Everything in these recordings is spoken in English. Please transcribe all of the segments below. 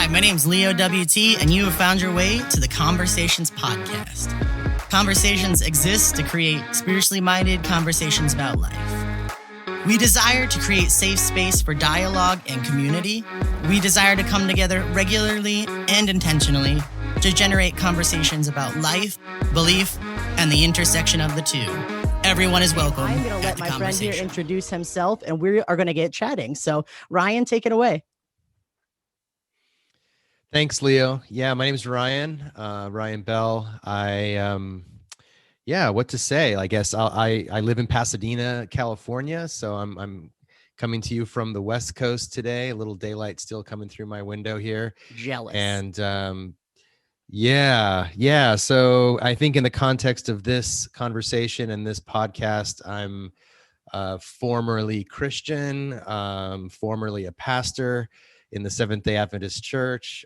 Hi, my name's leowt, and you have found your way to the Conversations podcast. Conversations exist to create spiritually minded conversations about life. We desire to create safe space for dialogue and community. We desire to come together regularly and intentionally to generate conversations about life, belief, and the intersection of the two. Everyone is welcome. I'm going to let my friend here introduce himself, and we are going to get chatting. So, Ryan, take it away. Thanks, Leo. Yeah, my name is Ryan, Ryan Bell. What to say? I guess I live in Pasadena, California. So I'm coming to you from the West Coast today. A little daylight still coming through my window here. Jealous. And So I think in the context of this conversation and this podcast, I'm formerly Christian, formerly a pastor in the Seventh Day Adventist Church,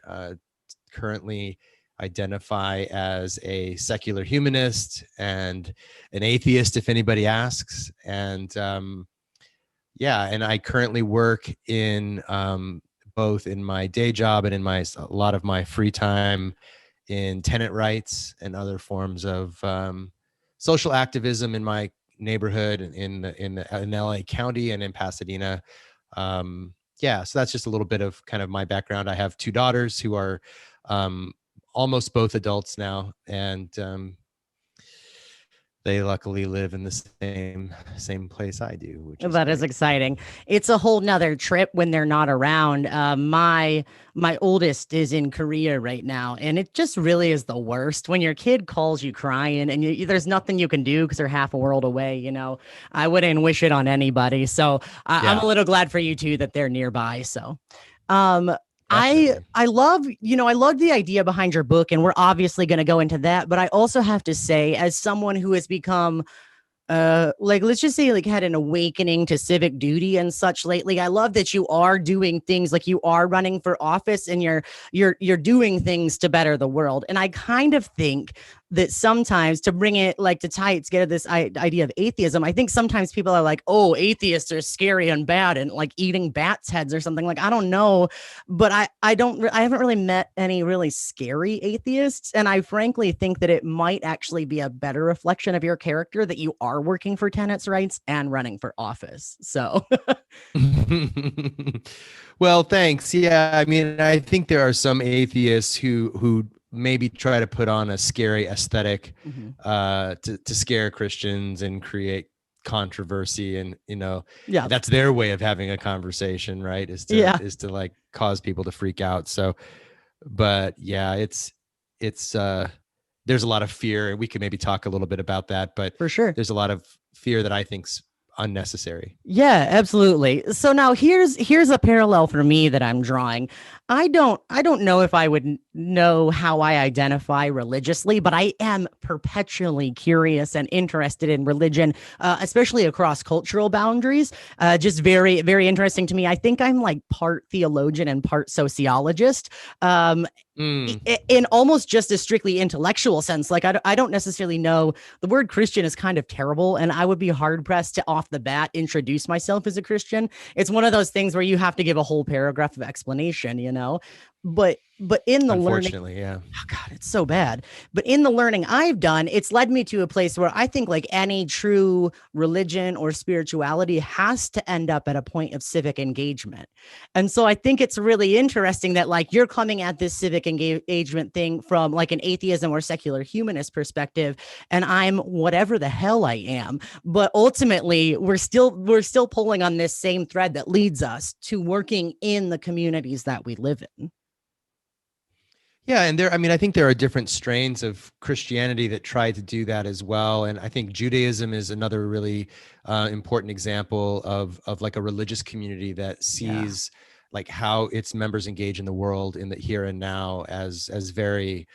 currently identify as a secular humanist and an atheist, if anybody asks. And and I currently work in both in my day job and in a lot of my free time in tenant rights and other forms of social activism in my neighborhood in LA County and in Pasadena. So that's just a little bit of kind of my background. I have two daughters who are almost both adults now, and they luckily live in the same place I do. Which is exciting. It's a whole nother trip when they're not around. My oldest is in Korea right now, and it just really is the worst when your kid calls you crying and there's nothing you can do because they're half a world away. You know, I wouldn't wish it on anybody. So I'm a little glad for you too that they're nearby. So, I love the idea behind your book, and we're obviously going to go into that. But I also have to say, as someone who has become let's just say had an awakening to civic duty and such lately, I love that you are doing things like you are running for office and you're doing things to better the world. And I kind of think that sometimes, to bring it to tie it together, this idea of atheism, I think sometimes people are like, oh, atheists are scary and bad and like eating bats' heads or something. Like, I don't know, but I haven't really met any really scary atheists. And I frankly think that it might actually be a better reflection of your character that you are working for tenants' rights and running for office. So well, thanks. Yeah, I mean, I think there are some atheists who maybe try to put on a scary aesthetic to scare Christians and create controversy, and that's their way of having a conversation, right? Is to like cause people to freak out. So, but yeah, it's there's a lot of fear, and we could maybe talk a little bit about that, but for sure there's a lot of fear that I think's unnecessary. Yeah, absolutely. So now here's a parallel for me that I'm drawing. I don't know if I would know how I identify religiously, but I am perpetually curious and interested in religion, especially across cultural boundaries. Just very, very interesting to me. I think I'm like part theologian and part sociologist. In almost just a strictly intellectual sense. Like I don't necessarily know, the word Christian is kind of terrible, and I would be hard pressed to off the bat introduce myself as a Christian. It's one of those things where you have to give a whole paragraph of explanation, but in the learning, yeah. Oh God, it's so bad. But in the learning I've done, it's led me to a place where I think like any true religion or spirituality has to end up at a point of civic engagement. And so I think it's really interesting that like you're coming at this civic engagement thing from like an atheism or secular humanist perspective, and I'm whatever the hell I am. But ultimately, we're still pulling on this same thread that leads us to working in the communities that we live in. Yeah, and I think there are different strains of Christianity that try to do that as well. And I think Judaism is another really important example of like a religious community that sees like how its members engage in the world in the here and now as very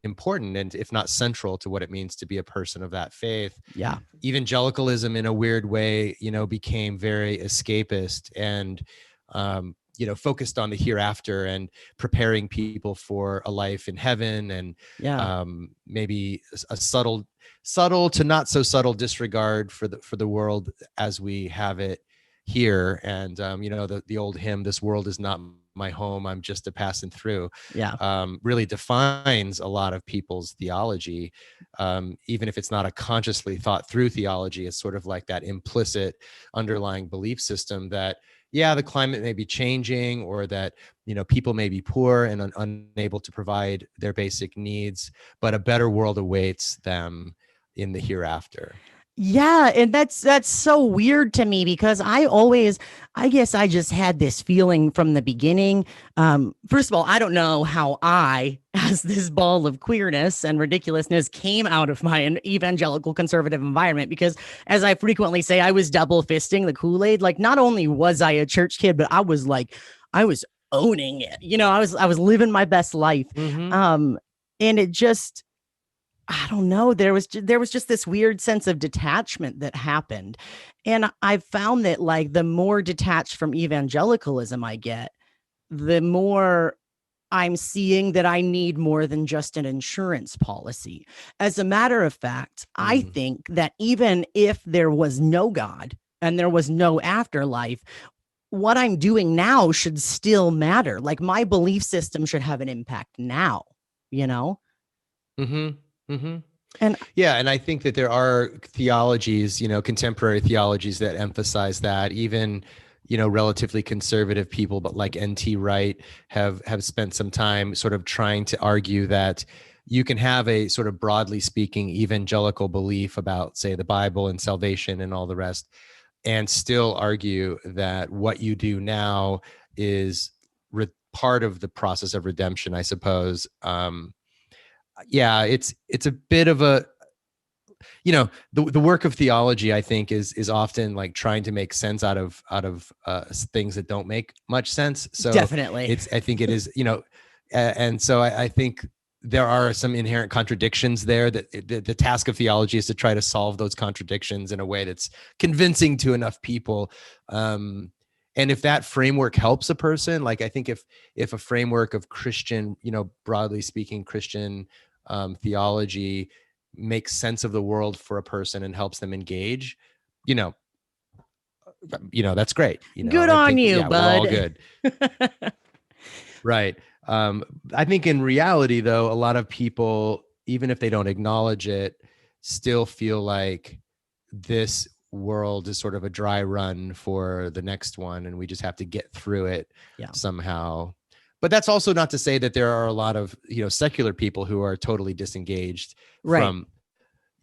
important, and if not central to what it means to be a person of that faith. Yeah. Evangelicalism in a weird way, became very escapist and focused on the hereafter and preparing people for a life in heaven, and maybe a subtle to not so subtle disregard for the world as we have it here. And the old hymn, "This world is not my home. I'm just a passing through. Yeah. Really defines a lot of people's theology. Even if it's not a consciously thought through theology, it's sort of like that implicit underlying belief system that, yeah, the climate may be changing, or that, people may be poor and unable to provide their basic needs, but a better world awaits them in the hereafter. Yeah, and that's so weird to me because I guess I just had this feeling from the beginning. First of all, I don't know how I, as this ball of queerness and ridiculousness, came out of my evangelical conservative environment, because, as I frequently say, I was double fisting the Kool-Aid. Like, not only was I a church kid, but I was owning it. I was living my best life. And it just, I don't know. There was just this weird sense of detachment that happened. And I've found that, like, the more detached from evangelicalism I get, the more I'm seeing that I need more than just an insurance policy. As a matter of fact, I think that even if there was no God and there was no afterlife, what I'm doing now should still matter. Like, my belief system should have an impact now, you know? And yeah, and I think that there are theologies, contemporary theologies that emphasize that. Even, relatively conservative people, but like N.T. Wright, have spent some time sort of trying to argue that you can have a sort of, broadly speaking, evangelical belief about, say, the Bible and salvation and all the rest, and still argue that what you do now is part of the process of redemption, I suppose. Yeah, it's a bit of a, the work of theology, I think, is often like trying to make sense out of things that don't make much sense. So definitely, I think it is, and so I think there are some inherent contradictions there, that the task of theology is to try to solve those contradictions in a way that's convincing to enough people. And if that framework helps a person, like, I think if a framework of Christian, broadly speaking, Christian theology makes sense of the world for a person and helps them engage, that's great. Good I on think, you, yeah, we're all bud. good. Right. I think in reality, though, a lot of people, even if they don't acknowledge it, still feel like this world is sort of a dry run for the next one, and we just have to get through it somehow. But that's also not to say that there are a lot of, secular people who are totally disengaged from,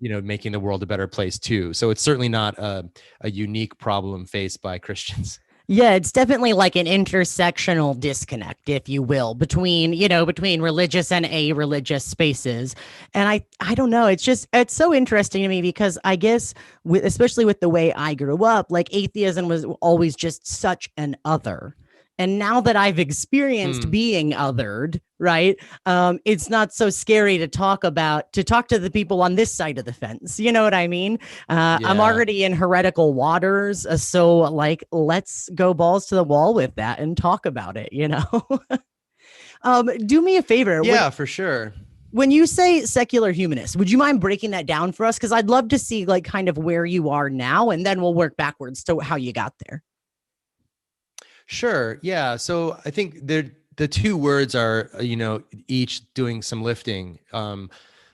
making the world a better place too. So it's certainly not a unique problem faced by Christians. Yeah, it's definitely like an intersectional disconnect, if you will, between religious and a-religious spaces. And I don't know, it's so interesting to me, because I guess especially with the way I grew up, like, atheism was always just such an other. And now that I've experienced being othered, right, it's not so scary to talk to the people on this side of the fence. You know what I mean? I'm already in heretical waters. So, like, let's go balls to the wall with that and talk about it, Do me a favor. Yeah, for sure. When you say secular humanist, would you mind breaking that down for us? Because I'd love to see, like, kind of where you are now, and then we'll work backwards to how you got there. Sure. Yeah. So I think the two words are, each doing some lifting.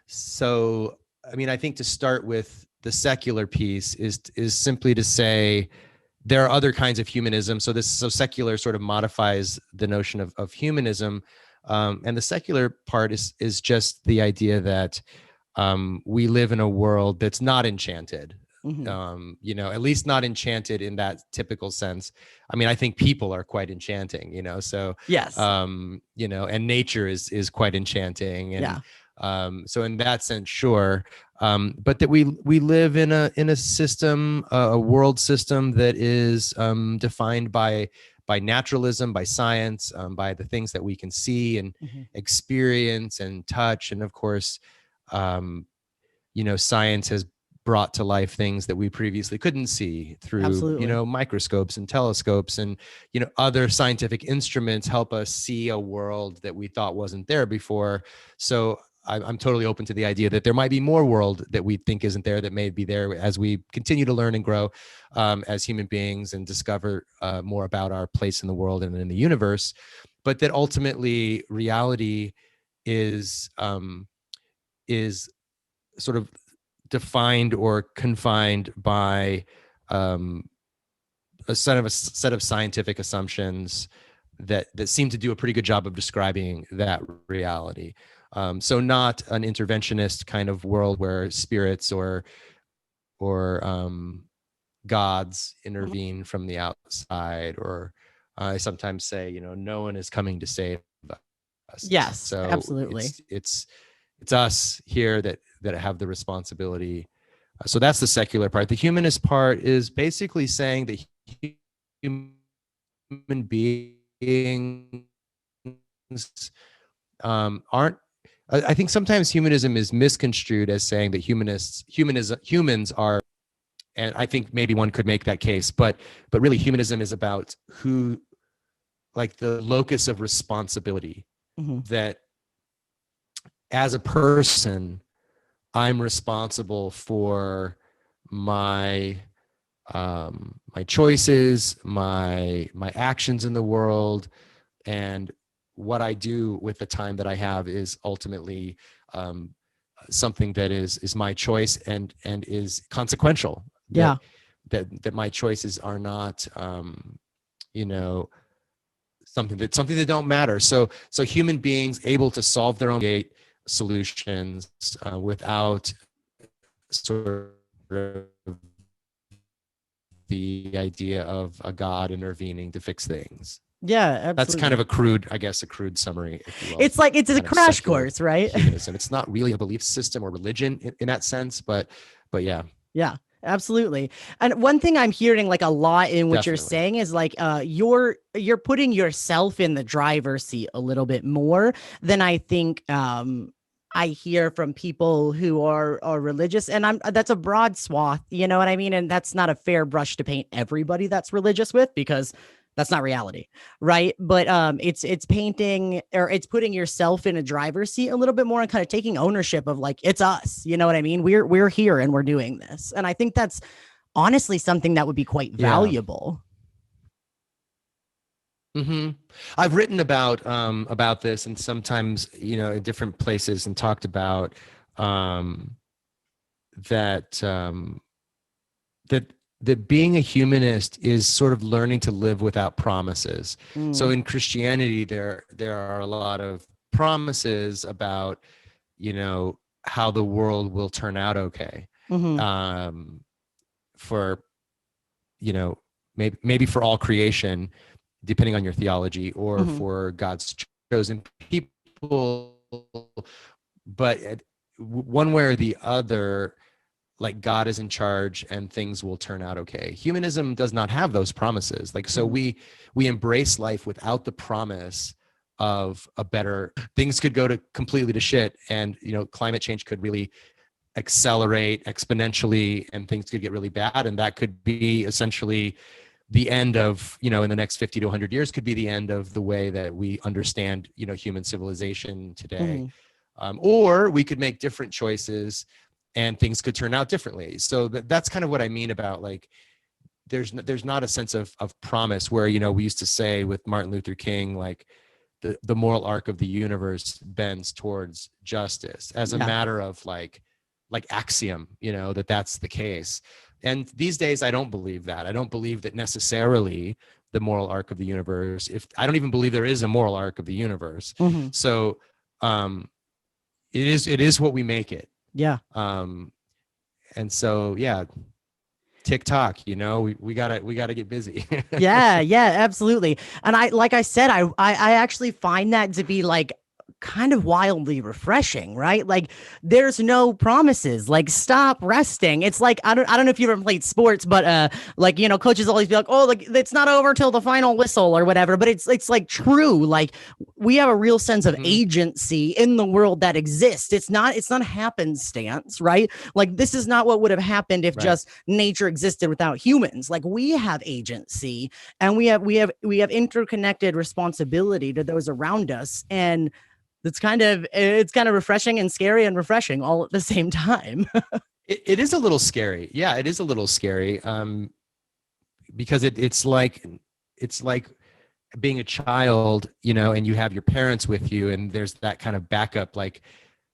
So, I mean, I think to start with the secular piece is simply to say there are other kinds of humanism. So secular sort of modifies the notion of humanism. And the secular part is just the idea that we live in a world that's not enchanted. At least not enchanted in that typical sense. I mean, I think people are quite enchanting, so yes, and nature is quite enchanting. And so in that sense, sure. But that we live in a system, a world system that is defined by naturalism, by science, by the things that we can see and experience and touch. And of course, science has brought to life things that we previously couldn't see through, absolutely, microscopes and telescopes, and, other scientific instruments help us see a world that we thought wasn't there before. So I'm totally open to the idea that there might be more world that we think isn't there, that may be there as we continue to learn and grow as human beings and discover more about our place in the world and in the universe. but that ultimately reality is sort of defined or confined by a set of scientific assumptions that seem to do a pretty good job of describing that reality. So not an interventionist kind of world where spirits or gods intervene from the outside, or I sometimes say, no one is coming to save us. Yes, So absolutely. it's us here that have the responsibility. So that's the secular part. The humanist part is basically saying that human beings aren't. I think sometimes humanism is misconstrued as saying that humans are, and I think maybe one could make that case, but really humanism is about who, like the locus of responsibility, that as a person, I'm responsible for my choices, my actions in the world, and what I do with the time that I have is ultimately something that is my choice and is consequential. That my choices are not something that don't matter. So human beings able to solve their own solutions without sort of the idea of a God intervening to fix things. Yeah, absolutely. That's kind of a crude summary, if you will. It's like it's a crash course, right? Humanism. It's not really a belief system or religion in that sense, but yeah. Yeah, absolutely. And one thing I'm hearing like a lot in what you're saying is like you're putting yourself in the driver's seat a little bit more than I think I hear from people who are religious, and that's a broad swath, you know what I mean? And that's not a fair brush to paint everybody that's religious with, because that's not reality, right? But it's painting, or it's putting yourself in a driver's seat a little bit more and kind of taking ownership of like, it's us, you know what I mean? We're here and we're doing this. And I think that's honestly something that would be quite valuable. I've written about this, and sometimes in different places, and talked about that being a humanist is sort of learning to live without promises. So in Christianity, there are a lot of promises about how the world will turn out okay, for maybe for all creation, depending on your theology, or for God's chosen people. But one way or the other, like, God is in charge and things will turn out okay. Humanism does not have those promises. Like, so we embrace life without the promise of a better, things could go completely to shit, and climate change could really accelerate exponentially, and things could get really bad, and that could be essentially the end of, in the next 50 to 100 years, could be the end of the way that we understand, human civilization today. Or we could make different choices and things could turn out differently. So that's kind of what I mean about, like, there's not a sense of promise where, we used to say with Martin Luther King, like, the moral arc of the universe bends towards justice as a matter of like axiom, that's the case. And these days, I don't believe that. I don't believe that necessarily the moral arc of the universe, I don't even believe there is a moral arc of the universe. So it is what we make it. Yeah. And so, yeah, TikTok, we gotta get busy. Yeah, absolutely. And like I said, I actually find that to be like kind of wildly refreshing, right? Like, there's no promises. Like, stop resting. It's like, I don't know if you ever played sports, but like, coaches always be like, oh, like, it's not over till the final whistle or whatever. But it's like true. Like, we have a real sense of agency in the world that exists. It's not happenstance, right? Like, this is not what would have happened if just nature existed without humans. Like, we have agency, and we have interconnected responsibility to those around us. And it's kind of refreshing and scary and refreshing all at the same time. It is a little scary. Yeah, it is a little scary. Because it's like being a child, and you have your parents with you, and there's that kind of backup, like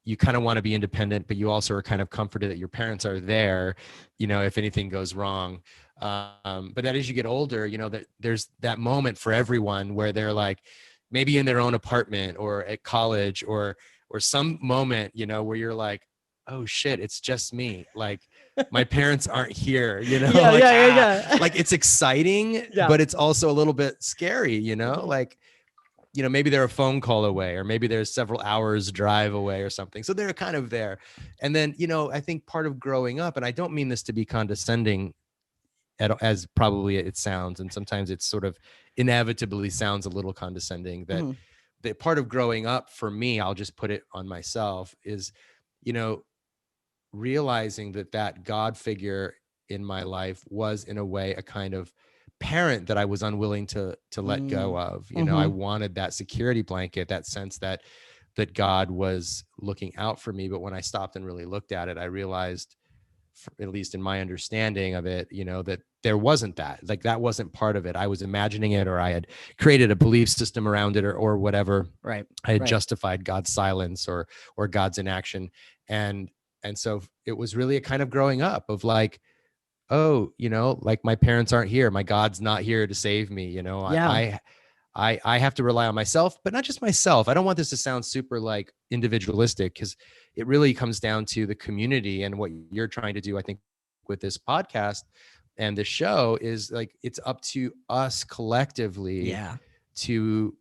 you kind of want to be independent, but you also are kind of comforted that your parents are there, if anything goes wrong. But that as you get older, that there's that moment for everyone where they're like maybe in their own apartment or at college or some moment, where you're like, oh shit, it's just me. Like my parents aren't here, Yeah, like, yeah. like it's exciting, Yeah. but it's also a little bit scary, like, maybe they're a phone call away, or maybe there's several hours drive away or something. So they're kind of there. And then, I think part of growing up, and I don't mean this to be condescending as probably it sounds, and sometimes it's sort of inevitably sounds a little condescending, that the part of growing up for me, I'll just put it on myself, is, realizing that God figure in my life was in a way a kind of parent that I was unwilling to let go of. I wanted that security blanket, that sense that God was looking out for me. But when I stopped and really looked at it, I realized, at least in my understanding of it, that there wasn't that, like, that wasn't part of it. I was imagining it, or I had created a belief system around it, or whatever. Right. I had justified God's silence or God's inaction. And so it was really a kind of growing up of like, oh, like my parents aren't here. My God's not here to save me. Yeah. I have to rely on myself, but not just myself. I don't want this to sound super like individualistic, because it really comes down to the community, and what you're trying to do, I think, with this podcast and this show is like, it's up to us collectively to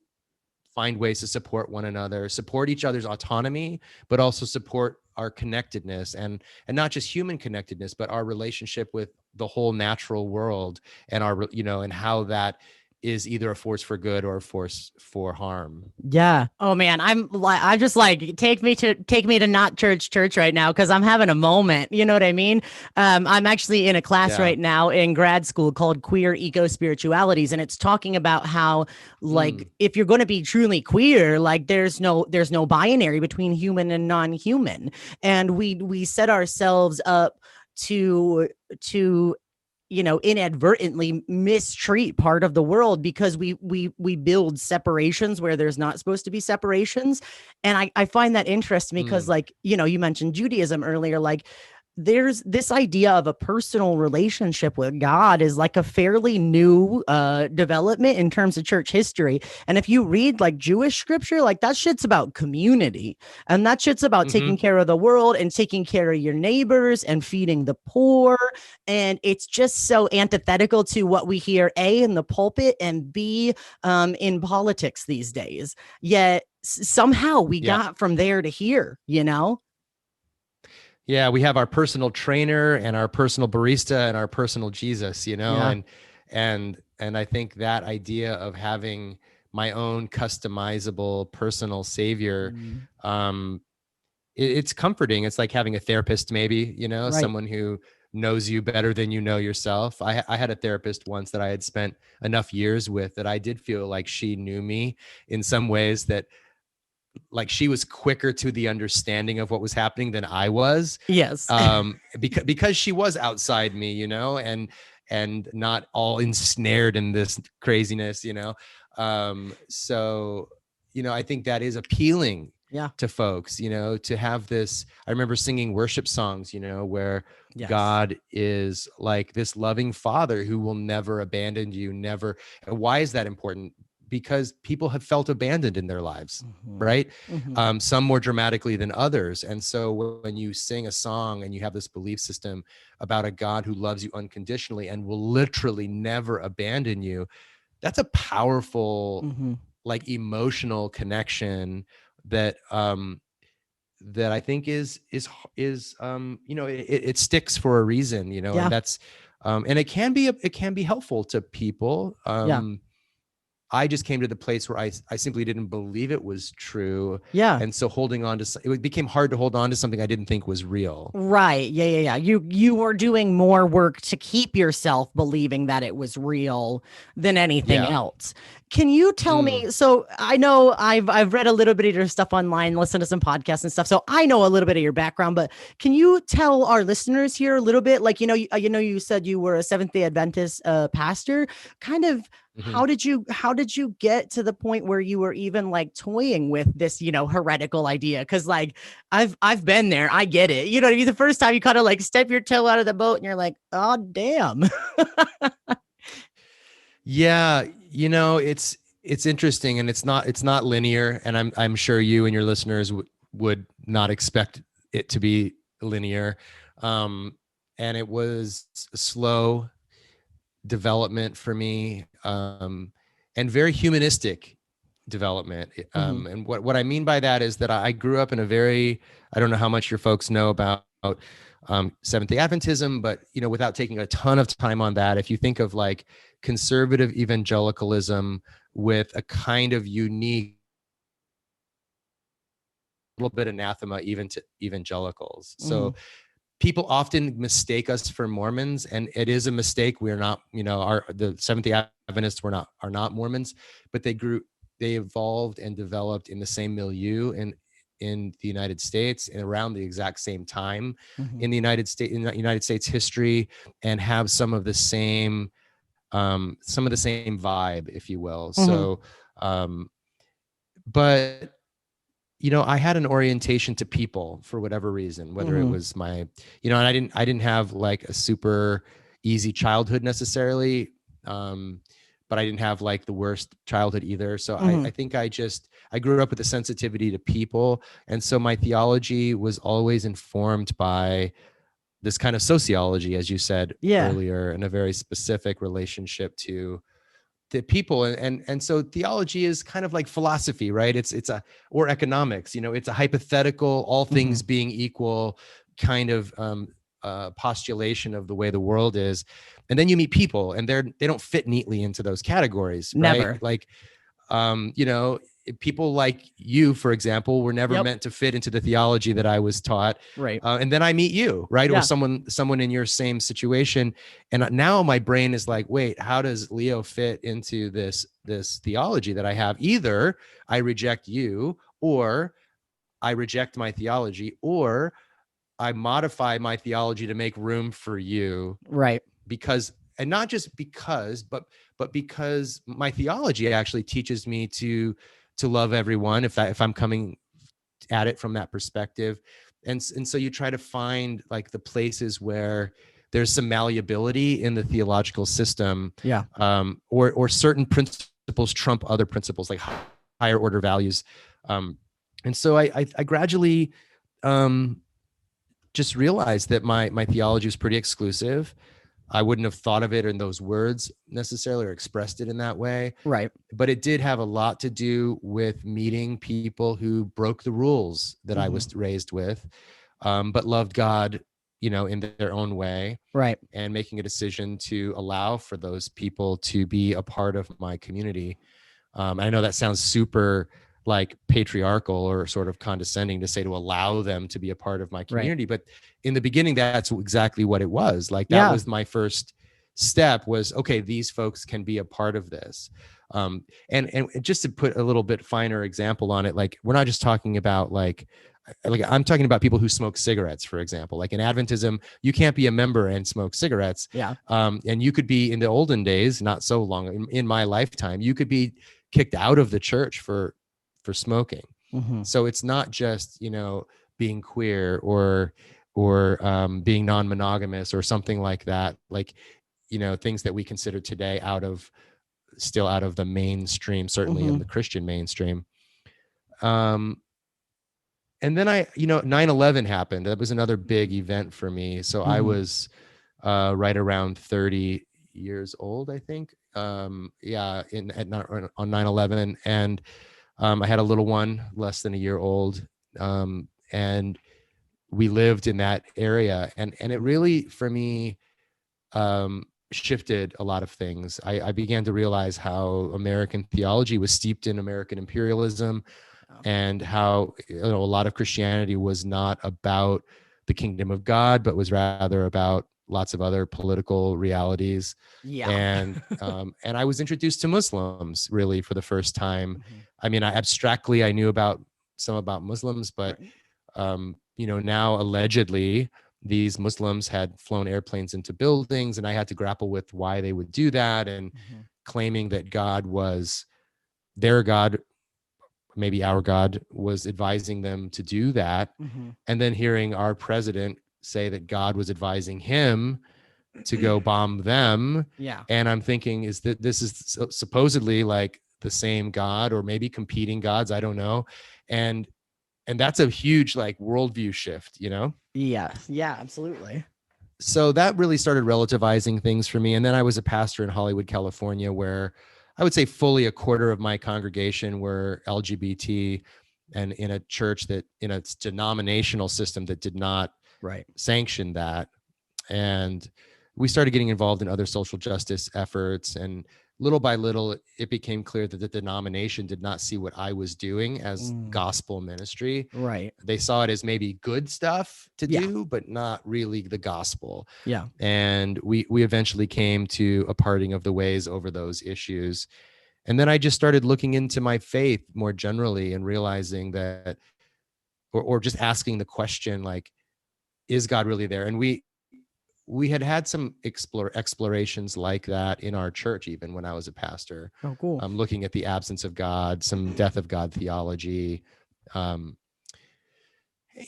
find ways to support one another, support each other's autonomy, but also support our connectedness, and not just human connectedness, but our relationship with the whole natural world, and our, and how that is either a force for good or a force for harm. Yeah. Oh man, I'm just like, take me to not church right now, because I'm having a moment. You know what I mean? I'm actually in a class right now in grad school called Queer Eco Spiritualities, and it's talking about how, like, if you're going to be truly queer, like there's no binary between human and non-human, and we set ourselves up to inadvertently mistreat part of the world, because we build separations where there's not supposed to be separations. And I find that interesting, because like, you mentioned Judaism earlier, like there's this idea of a personal relationship with God is like a fairly new development in terms of church history. And if you read like Jewish scripture, like that shit's about community, and that shit's about taking care of the world and taking care of your neighbors and feeding the poor. And it's just so antithetical to what we hear, A, in the pulpit, and B, in politics these days. Yet somehow we got from there to here, Yeah, we have our personal trainer and our personal barista and our personal Jesus, and I think that idea of having my own customizable personal savior, it's comforting. It's like having a therapist, maybe, someone who knows you better than you know yourself. I had a therapist once that I had spent enough years with that I did feel like she knew me in some ways, that like she was quicker to the understanding of what was happening than I was. Yes. Because she was outside me, and not all ensnared in this craziness, so, I think that is appealing to folks, to have this. I remember singing worship songs, where God is like this loving father who will never abandon you, never. And why is that important? Because people have felt abandoned in their lives, right? Some more dramatically than others. And so when you sing a song and you have this belief system about a God who loves you unconditionally and will literally never abandon you, that's a powerful, like, emotional connection that that I think is it sticks for a reason, and that's and it can be helpful to people. I just came to the place where I simply didn't believe it was true. Yeah. And so holding on to it became hard to hold on to something I didn't think was real. Right. Yeah. You were doing more work to keep yourself believing that it was real than anything else. Can you tell me, so I know I've read a little bit of your stuff online, listened to some podcasts and stuff, so I know a little bit of your background, but can you tell our listeners here a little bit, like, you said you were a Seventh Day Adventist pastor, kind of Mhm. how did you get to the point where you were even like toying with this, heretical idea? Because like I've been there. I get it. You know what I mean? The first time you kind of like step your toe out of the boat and you're like, oh damn. Yeah, it's interesting, and it's not linear, and I'm sure you and your listeners would not expect it to be linear. Um, and it was a slow development for me, and very humanistic development. Hmm. And what I mean by that is that I grew up in a very, I don't know how much your folks know about Seventh Day Adventism, but without taking a ton of time on that, if you think of like conservative evangelicalism with a kind of unique, little bit anathema even to evangelicals. Hmm. So people often mistake us for Mormons, and it is a mistake. We're not, the Seventh Day Adventists are not Mormons, but they evolved and developed in the same milieu in the United States and around the exact same time Hmm. in the United States history, and have some of the same vibe, if you will. Hmm. So, but I had an orientation to people for whatever reason, whether it Hmm. was my, and I didn't have like a super easy childhood necessarily. But I didn't have like the worst childhood either. So Hmm. I think I grew up with a sensitivity to people. And so my theology was always informed by this kind of sociology, as you said Yeah. earlier, and a very specific relationship to people. And so theology is kind of like philosophy, right? Or economics, it's a hypothetical, all Hmm. things being equal kind of postulation of the way the world is. And then you meet people, and they don't fit neatly into those categories, right? Never. Like, people like you, for example, were never Yep. meant to fit into the theology that I was taught. Right. And then I meet you, right? Or Yeah. someone in your same situation. And now my brain is like, wait, how does Leo fit into this theology that I have? Either I reject you, or I reject my theology, or I modify my theology to make room for you, Right. because, and not just because, but because my theology actually teaches me to love everyone, if I'm coming at it from that perspective. And so you try to find like the places where there's some malleability in the theological system, Yeah. or certain principles trump other principles, like higher order values. And so I gradually just realized that my theology was pretty exclusive. I wouldn't have thought of it in those words necessarily, or expressed it in that way, Right. but it did have a lot to do with meeting people who broke the rules that I Hmm. was raised with, but loved God, in their own way, Right. and making a decision to allow for those people to be a part of my community. I know that sounds super like patriarchal or sort of condescending to say, to allow them to be a part of my Right. community. But in the beginning, that's exactly what it was. Like, that Yeah. was my first step, was, okay, these folks can be a part of this. And just to put a little bit finer example on it, like, we're not just talking about like I'm talking about people who smoke cigarettes, for example. Like in Adventism, you can't be a member and smoke cigarettes. Yeah. And you could be, in the olden days, not so long in my lifetime, you could be kicked out of the church for smoking. Hmm. So it's not just, being queer or being non-monogamous or something like that. Like, things that we consider today still out of the mainstream, certainly in Hmm. the Christian mainstream. And then 9/11 happened. That was another big event for me. So I Hmm. was right around 30 years old, I think. Yeah, on 9/11. And I had a little one, less than a year old. And we lived in that area. And it really, for me, shifted a lot of things. I began to realize how American theology was steeped in American imperialism, and how a lot of Christianity was not about the kingdom of God, but was rather about lots of other political realities. Yeah. And I was introduced to Muslims really for the first time. Hmm. I mean, I knew about Muslims, but Right. now allegedly these Muslims had flown airplanes into buildings, and I had to grapple with why they would do that. And Hmm. claiming that God was their God, maybe our God, was advising them to do that. And then hearing our president say that God was advising him to go bomb them. Yeah. And I'm thinking, is that this is supposedly like the same God, or maybe competing gods? I don't know. And that's a huge like worldview shift, you know? Yeah. Yeah, absolutely. So that really started relativizing things for me. And then I was a pastor in Hollywood, California, where I would say fully a quarter of my congregation were LGBT, and in a church that, in a denominational system that did not sanction that. And we started getting involved in other social justice efforts, and little by little, it became clear that the denomination did not see what I was doing as gospel ministry. Right. They saw it as maybe good stuff to do, but not really the gospel. Yeah. And we eventually came to a parting of the ways over those issues. And then I just started looking into my faith more generally and realizing that, or just asking the question, like, is God really there? And we had some explorations like that in our church, even when I was a pastor. Oh, cool. Looking at the absence of God, some death of God theology. You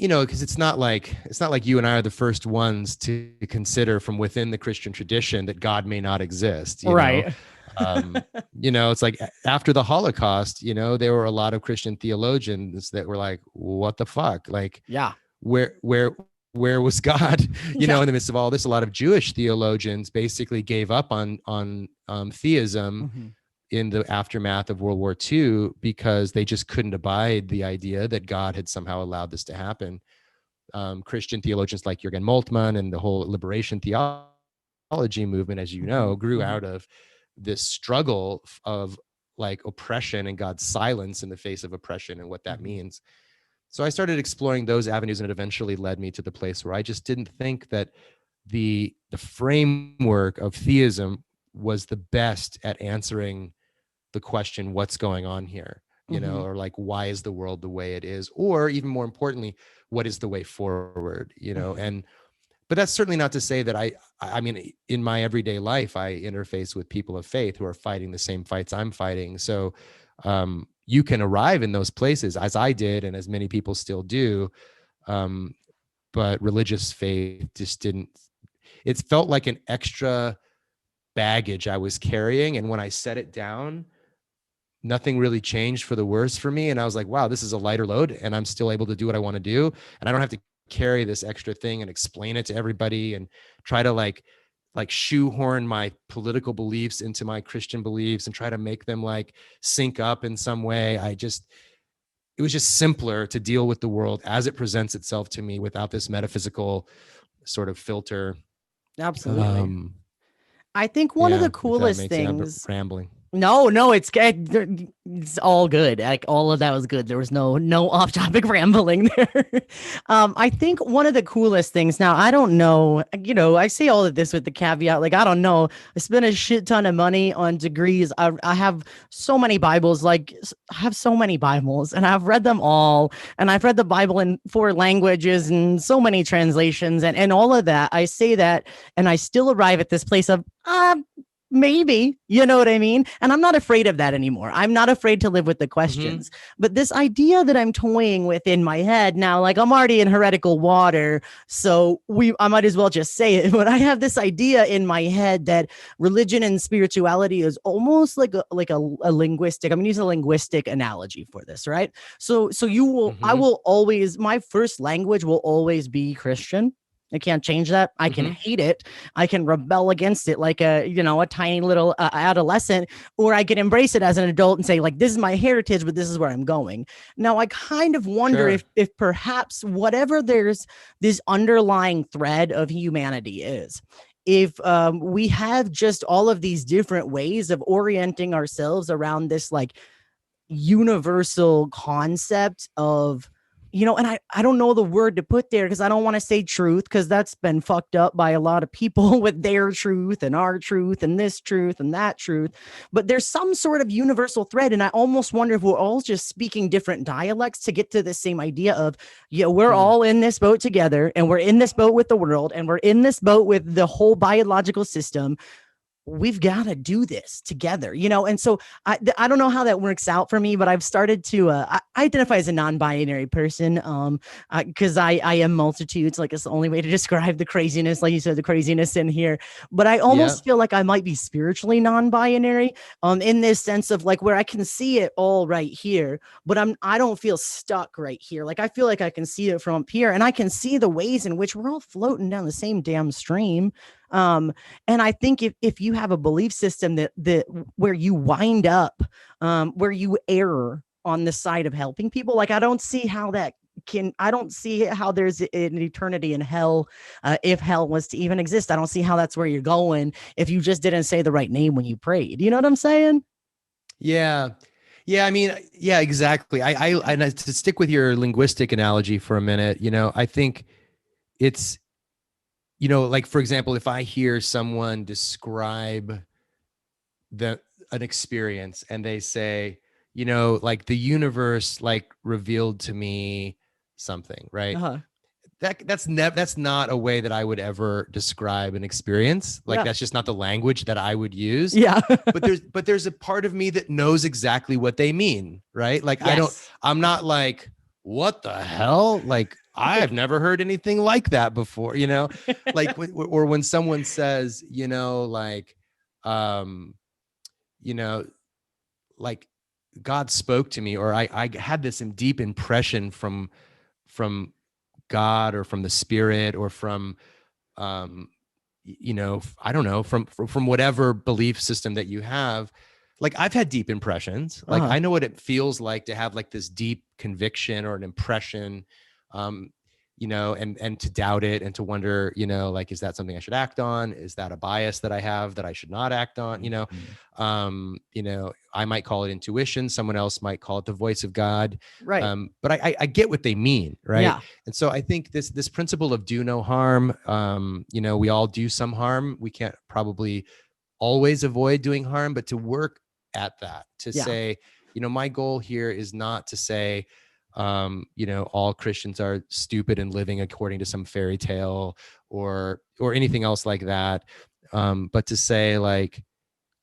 know, because it's not like you and I are the first ones to consider from within the Christian tradition that God may not exist. You know? You know, it's like after the Holocaust, you know, there were a lot of Christian theologians that were like, what the fuck? Like, where was God, you know, in the midst of all this? A lot of Jewish theologians basically gave up on theism in the aftermath of World War II because they just couldn't abide the idea that God had somehow allowed this to happen. Christian theologians like Jürgen Moltmann and the whole liberation theology movement, as you know, grew out of this struggle of like oppression and God's silence in the face of oppression and what that means. So I started exploring those avenues, and it eventually led me to the place where I just didn't think that the framework of theism was the best at answering the question, what's going on here? You know, or like, why is the world the way it is? Or even more importantly, what is the way forward? You know, but that's certainly not to say that I mean, in my everyday life, I interface with people of faith who are fighting the same fights I'm fighting. So, you can arrive in those places, as I did, and as many people still do. But religious faith just didn't, it felt like an extra baggage I was carrying. And when I set it down, nothing really changed for the worse for me. And I was like, wow, this is a lighter load, and I'm still able to do what I want to do. And I don't have to carry this extra thing and explain it to everybody and try to like shoehorn my political beliefs into my Christian beliefs and try to make them like sync up in some way. It was just simpler to deal with the world as it presents itself to me without this metaphysical sort of filter. Absolutely. I think one of the coolest things, rambling. No, it's all good. Like, all of that was good. There was no off-topic rambling there. I think one of the coolest things, now, I don't know, you know, I say all of this with the caveat, like, I don't know. I spent a shit ton of money on degrees. I have so many Bibles, like, I have so many Bibles, and I've read them all. And I've read the Bible in 4 languages and so many translations and all of that. I say that, and I still arrive at this place of, maybe, you know what I mean? And I'm not afraid of that anymore. I'm not afraid to live with the questions. But this idea that I'm toying with in my head now, like, I'm already in heretical water, so I might as well just say it. But I have this idea in my head that religion and spirituality is almost like a linguistic. I'm going to use a linguistic analogy for this, right? So you will, I will always, my first language will always be Christian. I can't change that. I can hate it. I can rebel against it like a tiny little adolescent, or I can embrace it as an adult and say, like, this is my heritage, but this is where I'm going. Now, I kind of wonder if perhaps whatever there's this underlying thread of humanity is, if we have just all of these different ways of orienting ourselves around this like universal concept of, you know, and I don't know the word to put there because I don't want to say truth, because that's been fucked up by a lot of people with their truth and our truth and this truth and that truth. But there's some sort of universal thread. And I almost wonder if we're all just speaking different dialects to get to the same idea of, yeah, we're all in this boat together, and we're in this boat with the world, and we're in this boat with the whole biological system. we've got to do this together, And so I don't know how that works out for me, but I've started to I identify as a non-binary person, because I am multitudes. Like, it's the only way to describe the craziness, like you said, the craziness in here. But I almost feel like I might be spiritually non-binary, in this sense of like where I can see it all right here, but I don't feel stuck right here. Like, I feel like I can see it from up here, and I can see the ways in which we're all floating down the same damn stream. And I think if you have a belief system that where you wind up, where you err on the side of helping people, like, I don't see how there's an eternity in hell, if hell was to even exist. I don't see how that's where you're going if you just didn't say the right name when you prayed. You know what I'm saying? Yeah. Yeah. I mean, yeah, exactly. I to stick with your linguistic analogy for a minute, I think it's, like, for example, if I hear someone describe an experience and they say, like, the universe, like, revealed to me something, right? Uh-huh. That's not a way that I would ever describe an experience. Like, that's just not the language that I would use. Yeah. but there's a part of me that knows exactly what they mean, right? Like, Yes. I'm not like, what the hell? Like, I've never heard anything like that before, like, or when someone says, like, like, God spoke to me, or I had this deep impression from God, or from the spirit, or from, I don't know, from whatever belief system that you have. Like, I've had deep impressions. Like, I know what it feels like to have, like, this deep conviction or an impression, and to doubt it, and to wonder, like, is that something I should act on? Is that a bias that I have that I should not act on? I might call it intuition. Someone else might call it the voice of God. Right. But I get what they mean. Right. Yeah. And so I think this principle of do no harm, we all do some harm. We can't probably always avoid doing harm, but to work at that, to say, my goal here is not to say, all Christians are stupid and living according to some fairy tale or anything else like that. But to say, like,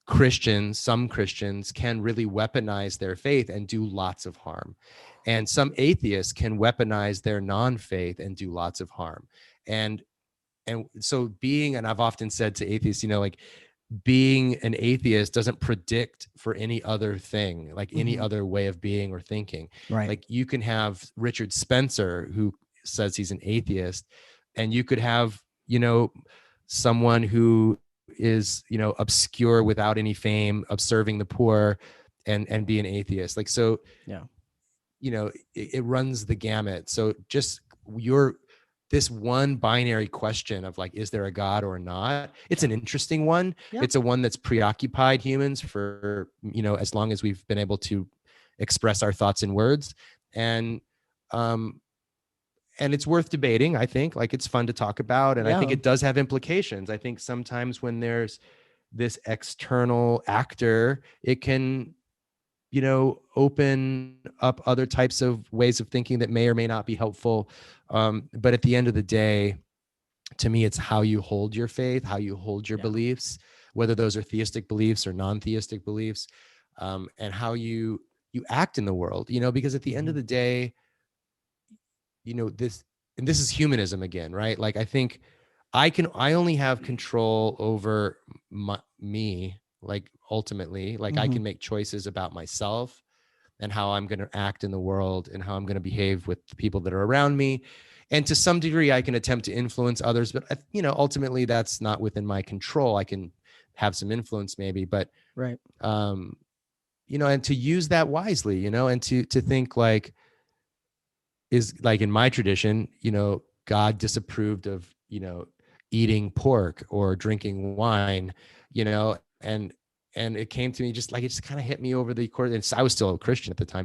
some Christians can really weaponize their faith and do lots of harm. And some atheists can weaponize their non-faith and do lots of harm. And so and I've often said to atheists, like, being an atheist doesn't predict for any other thing, like any other way of being or thinking. Right. Like, you can have Richard Spencer, who says he's an atheist, and you could have, someone who is, obscure without any fame, of serving the poor, and be an atheist. Like, so, it runs the gamut. So just this one binary question of, like, is there a God or not? It's an interesting one. Yeah. It's a one that's preoccupied humans for, as long as we've been able to express our thoughts in words. And it's worth debating. I think, like, it's fun to talk about. And I think it does have implications. I think sometimes when there's this external actor, it can, open up other types of ways of thinking that may or may not be helpful. But at the end of the day, to me, it's how you hold your faith, how you hold your beliefs, whether those are theistic beliefs or non-theistic beliefs, and how you act in the world, because at the end of the day, this is humanism again, right? Like, I think I only have control over me, like, ultimately, like, I can make choices about myself and how I'm going to act in the world and how I'm going to behave with the people that are around me. And to some degree, I can attempt to influence others, but, ultimately that's not within my control. I can have some influence maybe, but, right. And to use that wisely, and to think, like, is, like, in my tradition, God disapproved of, eating pork or drinking wine, and it came to me just like, it just kind of hit me over the course. And I was still a Christian at the time.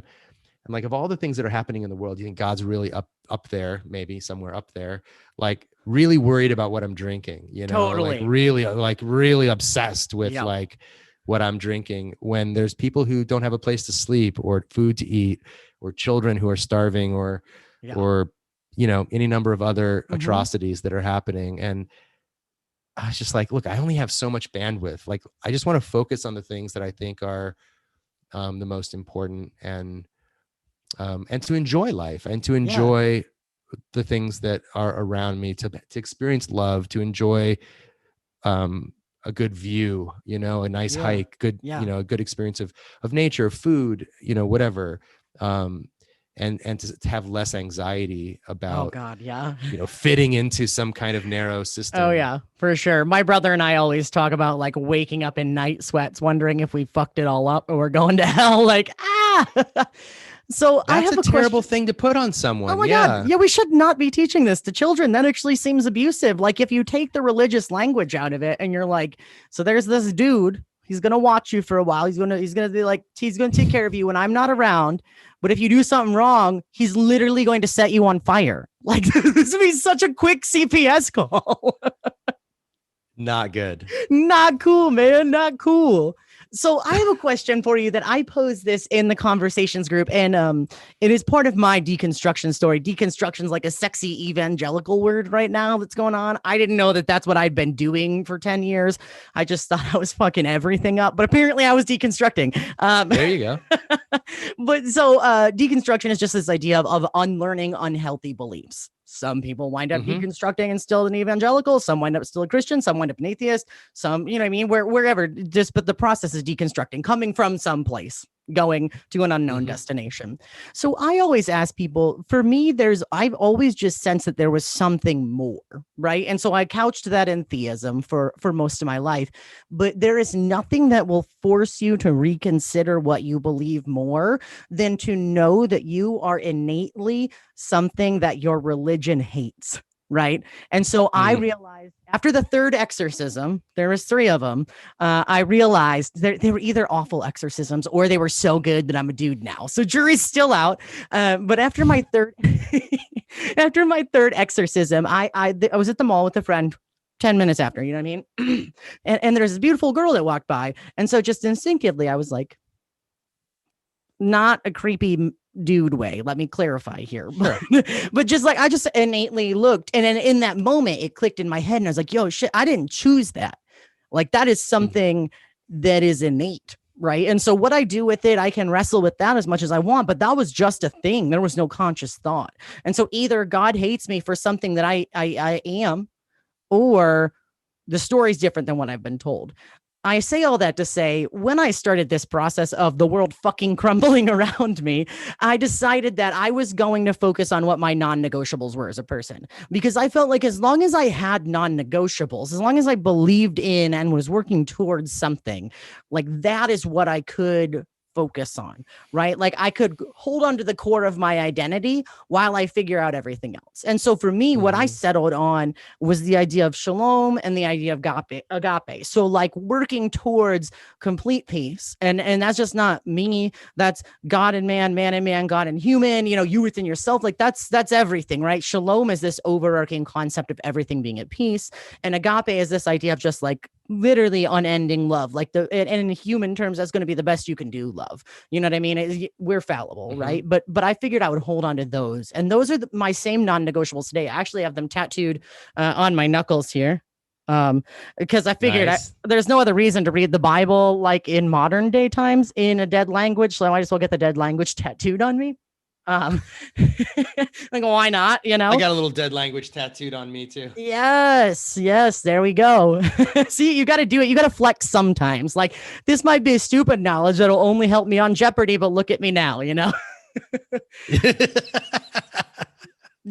I'm like, of all the things that are happening in the world, you think God's really up there, maybe somewhere up there, like, really worried about what I'm drinking, Totally. like really obsessed with like what I'm drinking, when there's people who don't have a place to sleep or food to eat, or children who are starving, or any number of other atrocities that are happening. And I was just like, look, I only have so much bandwidth. Like, I just want to focus on the things that I think are the most important, and to enjoy life, and to Yeah. enjoy the things that are around me, to experience love, to enjoy a good view, a nice Yeah. hike, good, Yeah. a good experience of nature, food, whatever. And to have less anxiety Oh about, God. Yeah. fitting into some kind of narrow system. Oh yeah, for sure. My brother and I always talk about like waking up in night sweats, wondering if we fucked it all up or we're going to hell. Like, So I That's have a a terrible question. thing to put on Oh someone. my God. Yeah. Yeah, we should not be teaching this to children. That actually seems abusive. Like if you take the religious language out of it and you're like, so there's this dude, he's going to watch you for a while. He's going to be like, he's going to take care of you when I'm not around. But if you do something wrong, he's literally going to set you on fire. Like this would be such a quick CPS call. Not good. Not cool, man. Not cool. So I have a question for you that I posed this in the conversations group, and it is part of my deconstruction story. Deconstruction is like a sexy evangelical word right now that's going on. I didn't know that that's what I'd been doing for 10 years. I just thought I was fucking everything up, but apparently I was deconstructing. There you go. But so deconstruction is just this idea of unlearning unhealthy beliefs. Some people wind up deconstructing and still an evangelical. Some wind up still a Christian. Some wind up an atheist. Some, you know what I mean? Wherever, just, but the process is deconstructing, coming from some place, going to an unknown destination. So I always ask people, for me, I've always just sensed that there was something more, right? And so I couched that in theism for most of my life, but there is nothing that will force you to reconsider what you believe more than to know that you are innately something that your religion hates. Right. And so I realized after the third exorcism, there was 3 of them. I realized they were either awful exorcisms or they were so good that I'm a dude now. So jury's still out. But after my third, exorcism, I was at the mall with a friend 10 minutes after, you know what I mean? and there's this beautiful girl that walked by. And so just instinctively, I was like, not a creepy dude way. Let me clarify here. Sure. But just like I just innately looked, and then in that moment it clicked in my head and I was like, yo, shit, I didn't choose that. Like that is something that is innate. Right. And so what I do with it, I can wrestle with that as much as I want, but that was just a thing. There was no conscious thought. And so either God hates me for something that I am, or the story's different than what I've been told. I say all that to say, when I started this process of the world fucking crumbling around me, I decided that I was going to focus on what my non-negotiables were as a person, because I felt like as long as I had non-negotiables, as long as I believed in and was working towards something, like that is what I could focus on, right? Like I could hold on to the core of my identity while I figure out everything else. And so for me, what I settled on was the idea of shalom and the idea of agape. So like working towards complete peace. And that's just not me. That's God and man and man, God and human, you within yourself. Like that's everything, right? Shalom is this overarching concept of everything being at peace. And agape is this idea of just like literally unending love. Like and in human terms, that's going to be the best you can do, love. You know what I mean? We're fallible, right? But I figured I would hold on to those. And those are my same non-negotiables today. I actually have them tattooed on my knuckles here. Because I figured there's no other reason to read the Bible like in modern day times in a dead language. So I might as well get the dead language tattooed on me. Like, why not? I got a little dead language tattooed on me too. Yes, there we go. See, you got to do it. You got to flex sometimes. Like this might be stupid knowledge that'll only help me on Jeopardy, but look at me now, You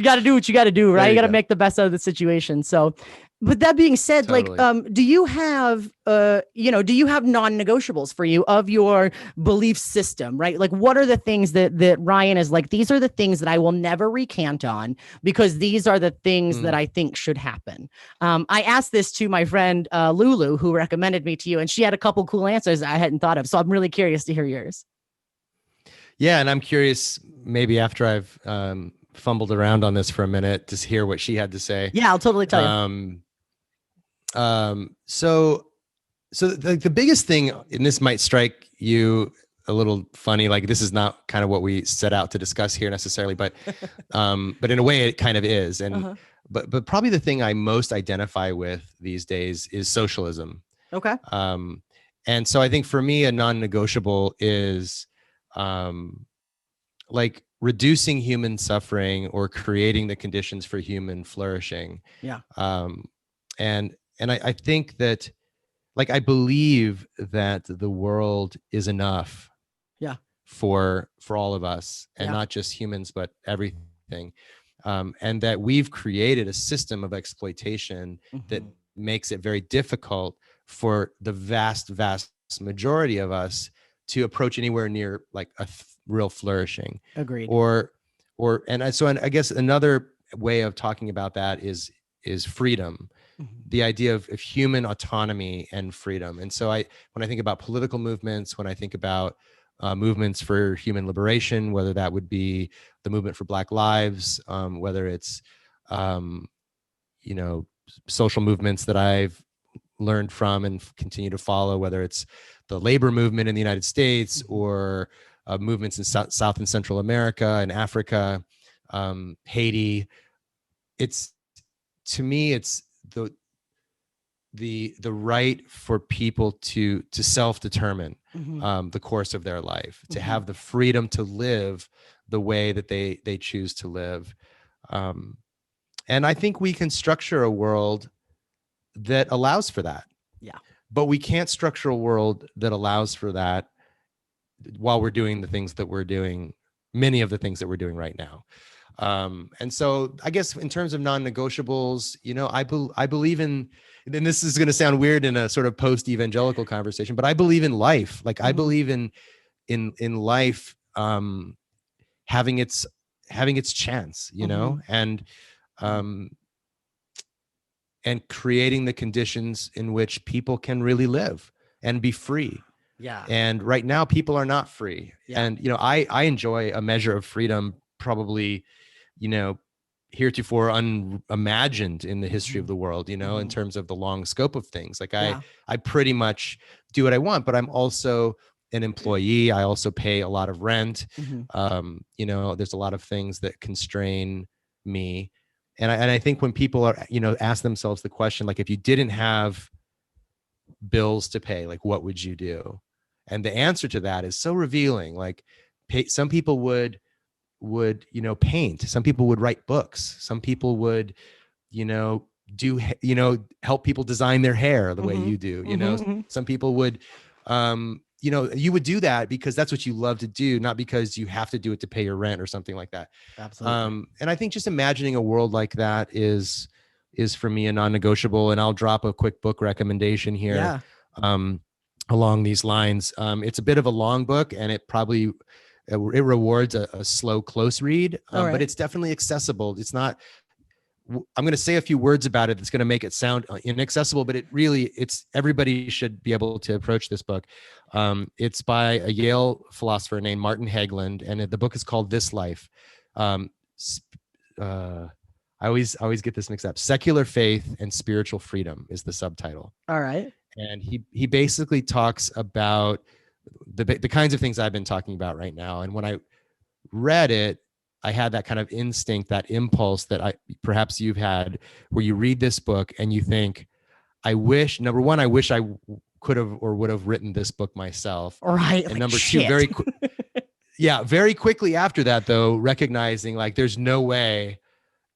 got to do what you got to do, right? You got to make the best out of the situation. So, but that being said, Totally. like, do you have non-negotiables for you of your belief system, right? Like, what are the things that Ryan is like, these are the things that I will never recant on because these are the things that I think should happen. I asked this to my friend, Lulu, who recommended me to you, and she had a couple cool answers I hadn't thought of. So I'm really curious to hear yours. Yeah. And I'm curious, maybe after I've, fumbled around on this for a minute to hear what she had to say. Yeah, I'll totally tell you. So the biggest thing, and this might strike you a little funny, like this is not kind of what we set out to discuss here necessarily, but in a way it kind of is. And but probably the thing I most identify with these days is socialism. Okay. And so I think for me, a non-negotiable is like reducing human suffering or creating the conditions for human flourishing. Yeah. And I think that, like, I believe that the world is enough. Yeah. For all of us, and Yeah. not just humans, but everything. And that we've created a system of exploitation that makes it very difficult for the vast majority of us to approach anywhere near like a real flourishing. Agreed. And I guess another way of talking about that is freedom, the idea of human autonomy and freedom. And so when I think about political movements, when I think about movements for human liberation, whether that would be the movement for Black Lives, whether it's, social movements that I've learned from and continue to follow, whether it's the labor movement in the United States or movements in South and Central America and Africa, Haiti. To me, it's the right for people to self-determine the course of their life, to have the freedom to live the way that they choose to live. And I think we can structure a world that allows for that. Yeah. But we can't structure a world that allows for that while we're doing the things that we're doing, many of the things that we're doing right now. And so I guess in terms of non-negotiables, I believe in, and this is going to sound weird in a sort of post-evangelical conversation, but I believe in life. Like I believe in life having its chance, and creating the conditions in which people can really live and be free. Yeah. And right now people are not free. Yeah. And, I enjoy a measure of freedom, probably, heretofore unimagined in the history of the world, in terms of the long scope of things. Like I pretty much do what I want, but I'm also an employee. I also pay a lot of rent. There's a lot of things that constrain me. And I think when people are, ask themselves the question, like, if you didn't have bills to pay, like, what would you do? And the answer to that is so revealing. Like, some people would paint. Some people would write books. Some people would, help people design their hair the way you do. Some people would, you would do that because that's what you love to do, not because you have to do it to pay your rent or something like that. Absolutely. And I think just imagining a world like that is for me a non-negotiable. And I'll drop a quick book recommendation here. Along these lines. It's a bit of a long book, and it rewards a slow, close read, but it's definitely accessible. It's not, I'm going to say a few words about it that's going to make it sound inaccessible, but everybody should be able to approach this book. It's by a Yale philosopher named Martin Hegland, and the book is called This Life. I always get this mixed up. Secular Faith and Spiritual Freedom is the subtitle. All right. And he basically talks about the kinds of things I've been talking about right now. And when I read it, I had that kind of instinct, that impulse that perhaps you've had, where you read this book and you think, number one, I wish I could have or would have written this book myself. Right. And number two, very quickly after that, though, recognizing like there's no way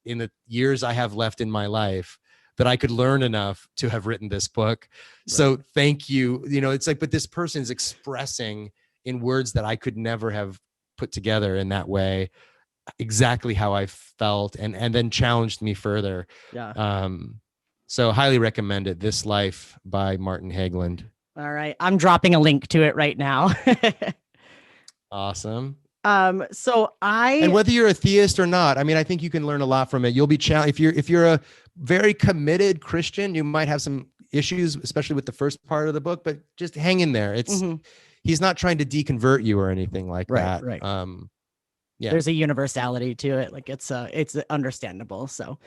in the years I have left in my life that I could learn enough to have written this book. Right. So thank you. It's like, but this person is expressing in words that I could never have put together in that way exactly how I felt, and then challenged me further. Yeah. So highly recommend it. This Life by Martin Hegland. All right. I'm dropping a link to it right now. Awesome. And whether you're a theist or not, I mean, I think you can learn a lot from it. You'll be challenged. If you're a very committed Christian, you might have some issues, especially with the first part of the book, but just hang in there. He's not trying to deconvert you or anything like that. Right. Yeah. There's a universality to it. Like it's understandable. So,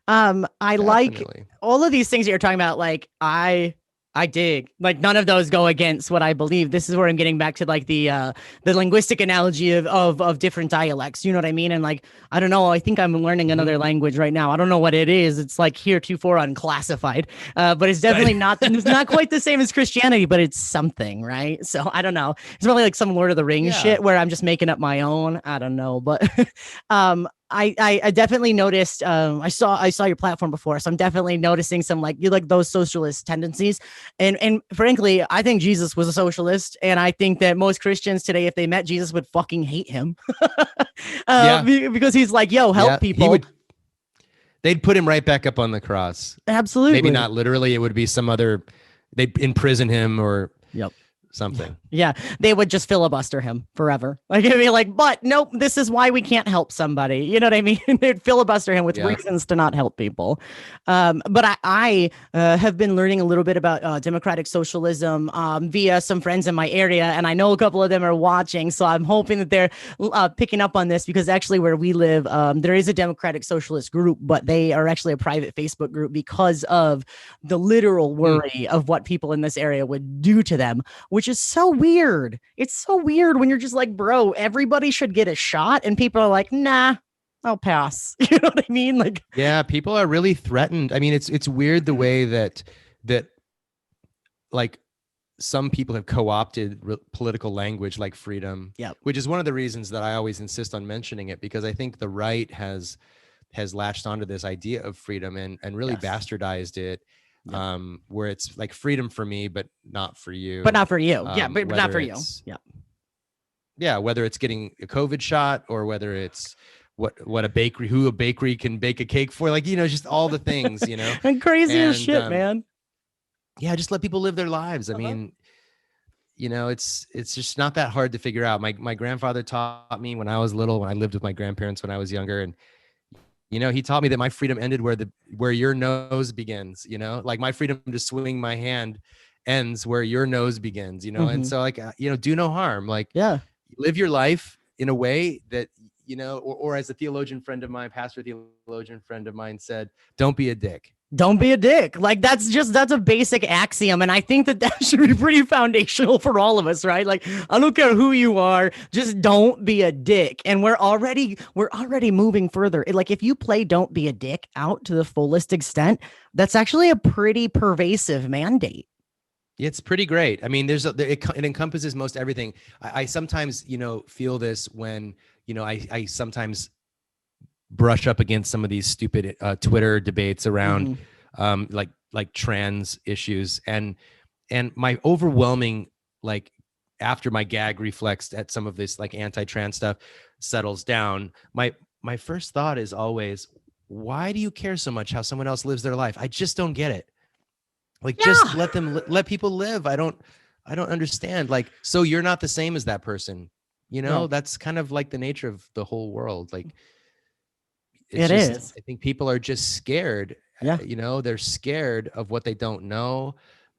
I Definitely. like all of these things that you're talking about. Like I I dig. Like none of those go against what I believe. This is where I'm getting back to like the linguistic analogy of different dialects. You know what I mean? And like I don't know. I think I'm learning another language right now. I don't know what it is. It's like heretofore unclassified, but it's definitely not. It's not quite the same as Christianity, but it's something, right? So I don't know. It's probably like some Lord of the Rings shit where I'm just making up my own. I don't know, but I definitely noticed. I saw your platform before, so I'm definitely noticing some like you like those socialist tendencies. And frankly, I think Jesus was a socialist, and I think that most Christians today, if they met Jesus, would fucking hate him, because he's like, "Yo, help people." They'd put him right back up on the cross. Absolutely, maybe not literally. It would be some other. They'd imprison him or something. Yeah, they would just filibuster him forever. Like it'd be like, but nope, this is why we can't help somebody. You know what I mean? They'd filibuster him with reasons to not help people. But I have been learning a little bit about democratic socialism via some friends in my area, and I know a couple of them are watching. So I'm hoping that they're picking up on this because actually where we live, there is a democratic socialist group, but they are actually a private Facebook group because of the literal worry of what people in this area would do to them, which is so weird. It's so weird when you're just like, bro, everybody should get a shot. And people are like, nah, I'll pass. You know what I mean? Like, yeah, people are really threatened. I mean, it's weird the way that like some people have co-opted political language like freedom, which is one of the reasons that I always insist on mentioning it, because I think the right has latched onto this idea of freedom and really bastardized it. Where it's like freedom for me, but not for you. But not for you. But not for you. Yeah. Whether it's getting a COVID shot or whether it's what a bakery can bake a cake for, like, just all the things, and crazy as shit, man. Yeah. Just let people live their lives. I mean, it's just not that hard to figure out. My grandfather taught me when I was little, when I lived with my grandparents, when I was younger, and he taught me that my freedom ended where your nose begins, like my freedom to swing my hand ends where your nose begins, and so like, do no harm, like, live your life in a way that, or as a pastor theologian friend of mine said, don't be a dick. Don't be a dick. Like that's a basic axiom. And I think that should be pretty foundational for all of us, right? Like, I don't care who you are, just don't be a dick. And we're already moving further. Like if you play don't be a dick out to the fullest extent, that's actually a pretty pervasive mandate. It's pretty great. I mean, it encompasses most everything. I sometimes, feel this when, I sometimes brush up against some of these stupid Twitter debates around like trans issues, and my overwhelming, like, after my gag reflex at some of this like anti-trans stuff settles down, my first thought is always, why do you care so much how someone else lives their life? I just don't get it. Like, just let people live. I don't understand. Like, so you're not the same as that person, That's kind of like the nature of the whole world. Like, it is. I think people are just scared. They're scared of what they don't know.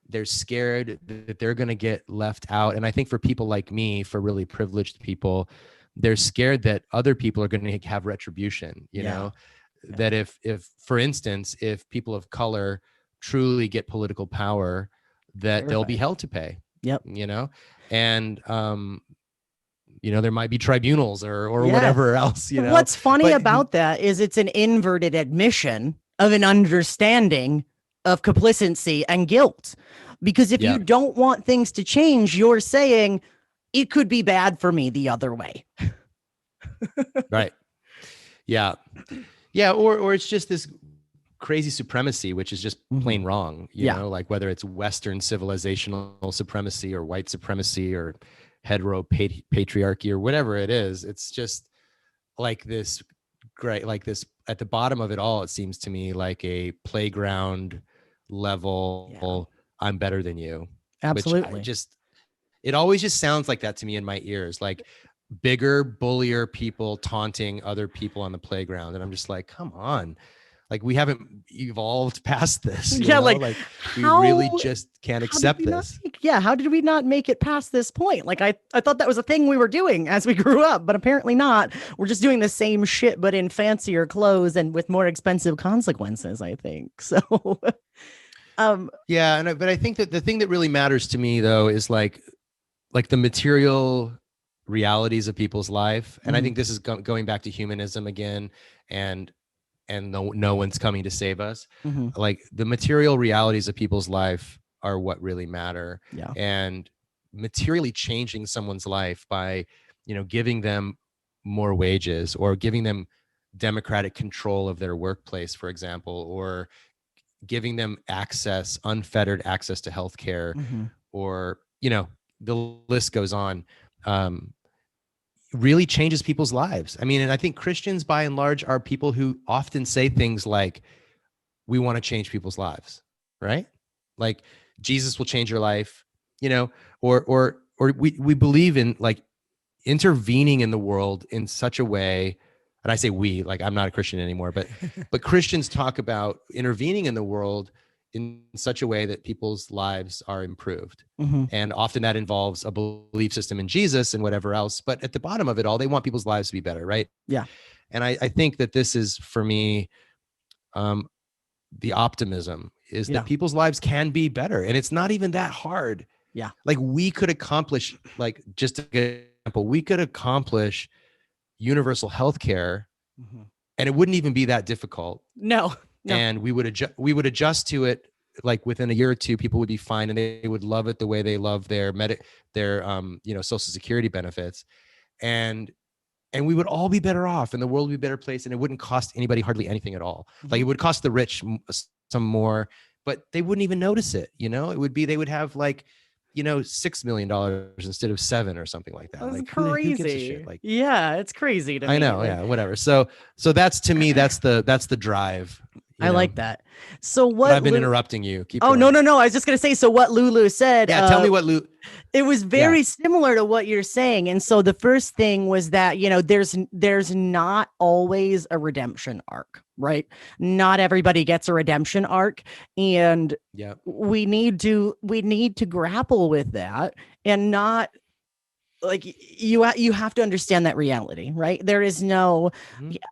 They're scared that they're going to get left out. And I think for people like me, for really privileged people, they're scared that other people are going to have retribution, that if, for instance, if people of color truly get political power, that they'll be held to pay. And, there might be tribunals or whatever else, What's funny about that is it's an inverted admission of an understanding of complicity and guilt. Because if you don't want things to change, you're saying it could be bad for me the other way. Right. Yeah. Yeah. Or it's just this crazy supremacy, which is just plain wrong, like whether it's Western civilizational supremacy or white supremacy or hetero patriarchy or whatever it is. It's just like this great, like this at the bottom of it all, it seems to me like a playground level, I'm better than you. Absolutely. It always just sounds like that to me in my ears, like bigger, bullier people taunting other people on the playground. And I'm just like, come on. Like, we haven't evolved past this. Like we really just can't accept this. How did we not make it past this point? Like, I thought that was a thing we were doing as we grew up, but apparently not. We're just doing the same shit, but in fancier clothes and with more expensive consequences, I think. So, Yeah, but I think that the thing that really matters to me though is like the material realities of people's life, and I think this is going back to humanism again, and no one's coming to save us. Like the material realities of people's life are what really matter. Yeah. And materially changing someone's life by, giving them more wages or giving them democratic control of their workplace, for example, or giving them unfettered access to healthcare, or, the list goes on, really changes people's lives. I mean, and I think Christians by and large are people who often say things like, we want to change people's lives, right? Like Jesus will change your life, or we believe in like intervening in the world in such a way. And I say we, like I'm not a Christian anymore, but Christians talk about intervening in the world in such a way that people's lives are improved. And often that involves a belief system in Jesus and whatever else. But at the bottom of it all, they want people's lives to be better, right? Yeah. And I think that this is, for me, the optimism is that people's lives can be better. And it's not even that hard. Yeah. Like we could accomplish, like just to get an example, we could accomplish universal healthcare, and it wouldn't even be that difficult. No. And we would adjust to it. Like within a year or two, people would be fine, and they would love it the way they love their Social Security benefits, and we would all be better off, and the world would be a better place, and it wouldn't cost anybody hardly anything at all. Like it would cost the rich some more, but they wouldn't even notice it. It would be, they would have like, $6 million instead of 7 or something like that. That's like crazy. Who gives a shit? Like, yeah, it's crazy to me. I know. Yeah, whatever. So that's, to me, that's the drive. I like that. So what? But I've been interrupting you. Keep going. No. I was just going to say, so what Lulu said. Yeah, tell me what Lulu. It was very similar to what you're saying. And so the first thing was that, there's not always a redemption arc, right? Not everybody gets a redemption arc. And we need to grapple with that, and not, like, you have to understand that reality, right? There is no,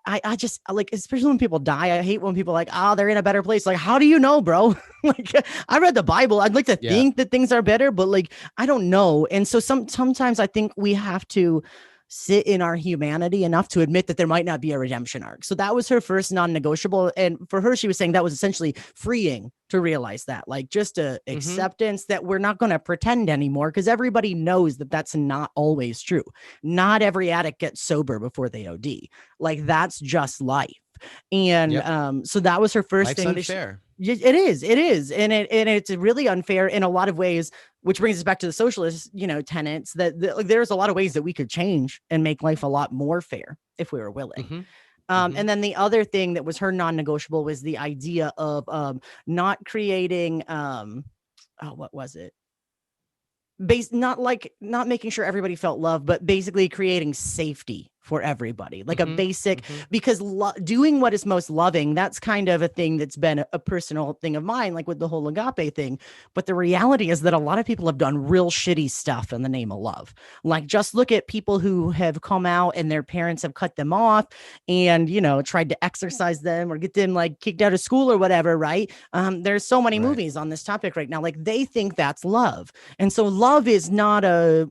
I just like, especially when people die, I hate when people are like, they're in a better place. Like, how do you know, bro? Like, I read the Bible. I'd like to think that things are better, but like, I don't know. And so sometimes I think we have to sit in our humanity enough to admit that there might not be a redemption arc. So that was her first non-negotiable. And for her, she was saying that was essentially freeing to realize that, like, just a acceptance that we're not going to pretend anymore, because everybody knows that that's not always true. Not every addict gets sober before they OD. Like, that's just life. And so that was her first thing. Unfair. It is. And it's really unfair in a lot of ways, which brings us back to the socialist, tenets that like, there's a lot of ways that we could change and make life a lot more fair if we were willing. And then the other thing that was her non-negotiable was the idea of not creating, what was it? Not making sure everybody felt love, but basically creating safety for everybody, like a basic, because doing what is most loving, that's kind of a thing that's been a personal thing of mine, like with the whole agape thing. But the reality is that a lot of people have done real shitty stuff in the name of love. Like, just look at people who have come out and their parents have cut them off and, tried to exercise them or get them like kicked out of school or whatever. Right. There's so many movies on this topic right now. Like, they think that's love. And so love is not a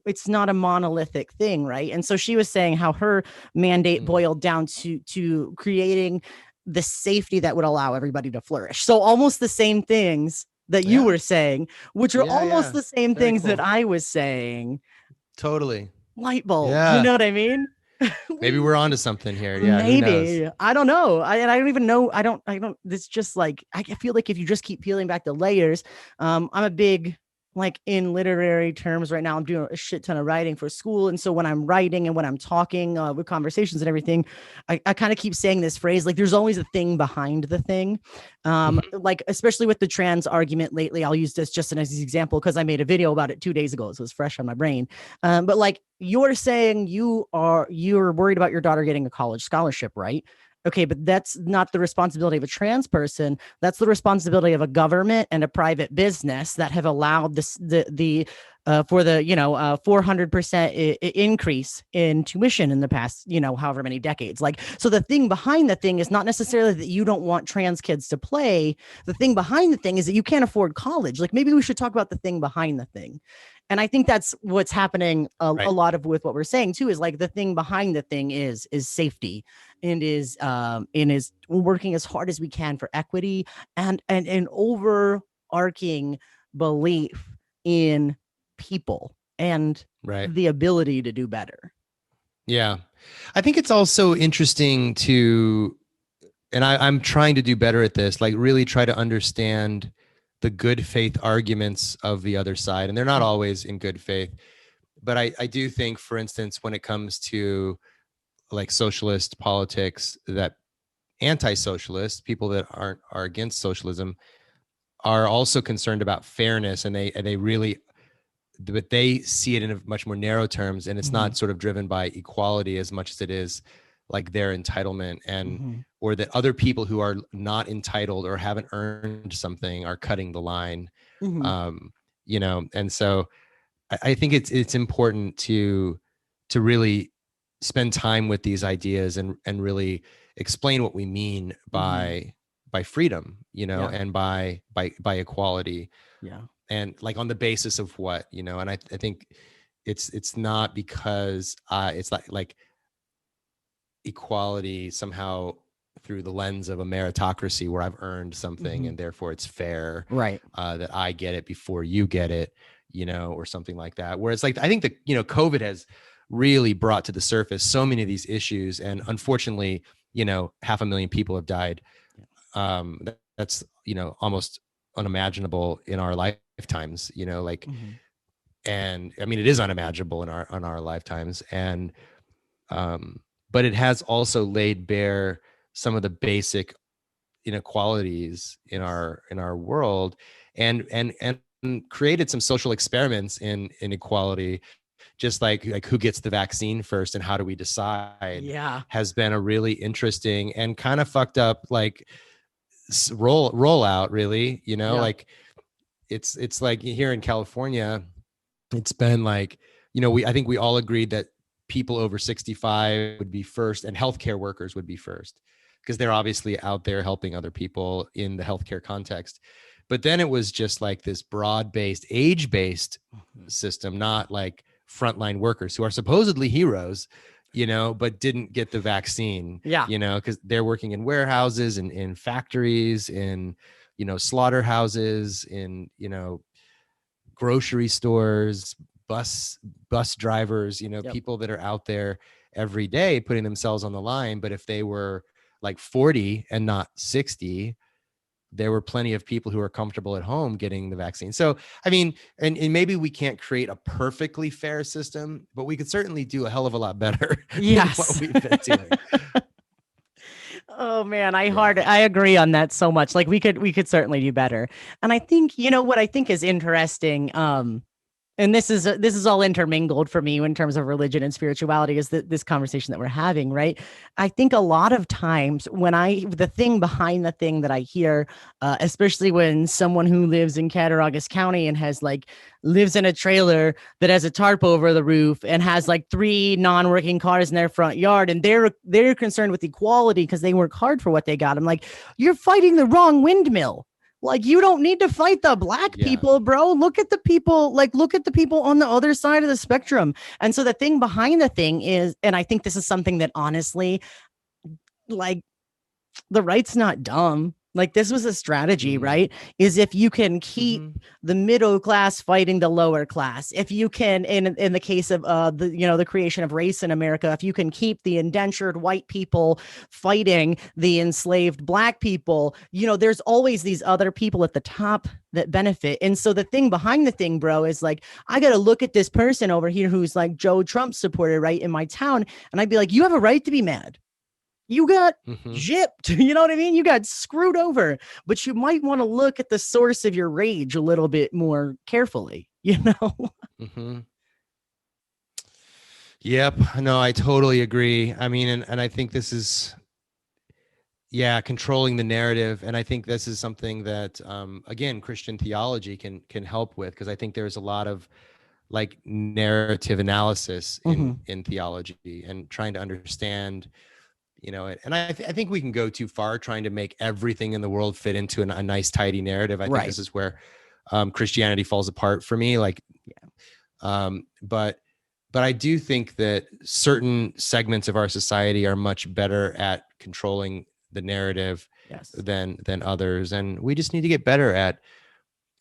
monolithic thing. Right. And so she was saying how her mandate boiled down to creating the safety that would allow everybody to flourish. So almost the same things that you were saying, which are almost the same things that I was saying. Totally. Light bulb. You know what I mean? Maybe we're onto something here. Yeah. Maybe. I don't know. I don't even know. I don't, it's just like, I feel like if you just keep peeling back the layers, I'm a big, like, in literary terms right now, I'm doing a shit ton of writing for school. And so when I'm writing and when I'm talking with conversations and everything, I kind of keep saying this phrase, like, there's always a thing behind the thing. Like, especially with the trans argument lately, I'll use this just as an example, because I made a video about it 2 days ago. So it's fresh on my brain. But like, you're saying you're worried about your daughter getting a college scholarship, right? Okay, but that's not the responsibility of a trans person. That's the responsibility of a government and a private business that have allowed the for the 400% increase in tuition in the past however many decades. Like, so the thing behind the thing is not necessarily that you don't want trans kids to play. The thing behind the thing is that you can't afford college. Like, maybe we should talk about the thing behind the thing. And I think that's what's happening a lot of with what we're saying too, is like the thing behind the thing is safety, and is working as hard as we can for equity, and an overarching belief in people and the ability to do better. Yeah. I think it's also interesting to, and I'm trying to do better at this, like really try to understand the good faith arguments of the other side. And they're not always in good faith. But I do think, for instance, when it comes to like socialist politics, that anti-socialists, people that are against socialism, are also concerned about fairness, and they really, but they see it in a much more narrow terms, and it's not sort of driven by equality as much as it is like their entitlement, and or that other people who are not entitled or haven't earned something are cutting the line. And so I think it's important to really spend time with these ideas and really explain what we mean by freedom, and by equality. Yeah. And like on the basis of what, and I think it's not because it's like equality somehow through the lens of a meritocracy where I've earned something and therefore it's fair, right? That I get it before you get it, or something like that. Whereas like, I think that, COVID has really brought to the surface so many of these issues. And unfortunately, 500,000 people have died. That's, almost unimaginable in our lifetimes, and I mean, it is unimaginable in our lifetimes. And, but it has also laid bare some of the basic inequalities in our world, and created some social experiments in inequality, just like who gets the vaccine first and how do we decide, has been a really interesting and kind of fucked up like rollout, really, like it's like here in California, it's been like, I think we all agreed that people over 65 would be first and healthcare workers would be first, because they're obviously out there helping other people in the healthcare context. But then it was just like this broad-based, age-based system, not like frontline workers who are supposedly heroes, but didn't get the vaccine, because they're working in warehouses and in factories, in, slaughterhouses, in, grocery stores, bus drivers, people that are out there every day putting themselves on the line. But if they were like 40 and not 60, there were plenty of people who are comfortable at home getting the vaccine. So, I mean, and maybe we can't create a perfectly fair system, but we could certainly do a hell of a lot better than what we've been doing. Oh man, I agree on that so much. Like we could certainly do better. And I think, what I think is interesting, and this is all intermingled for me in terms of religion and spirituality, is that this conversation that we're having, right? I think a lot of times when the thing behind the thing that I hear, especially when someone who lives in Cattaraugus County and lives in a trailer that has a tarp over the roof and has like 3 non-working cars in their front yard, and they're concerned with equality because they work hard for what they got. I'm like, you're fighting the wrong windmill. Like, you don't need to fight the black people, bro. Look at the people on the other side of the spectrum. And so the thing behind the thing is, and I think this is something that honestly, like, the right's not dumb. Like, this was a strategy, right? Is if you can keep the middle class fighting the lower class, if you can, in the case of the creation of race in America, if you can keep the indentured white people fighting the enslaved black people, there's always these other people at the top that benefit. And so the thing behind the thing, bro, is like, I got to look at this person over here who's like Joe Trump supporter, right, in my town, and I'd be like, you have a right to be mad. You got gypped, you know what I mean? You got screwed over, but you might want to look at the source of your rage a little bit more carefully, Yep. No, I totally agree. I mean, and I think this is, controlling the narrative. And I think this is something that, again, Christian theology can help with, because I think there's a lot of like narrative analysis Mm-hmm. in theology, and trying to understand, you know, and I think we can go too far trying to make everything in the world fit into a nice, tidy narrative. I think Right. this is where Christianity falls apart for me. Like, but I do think that certain segments of our society are much better at controlling the narrative Yes. than others, and we just need to get better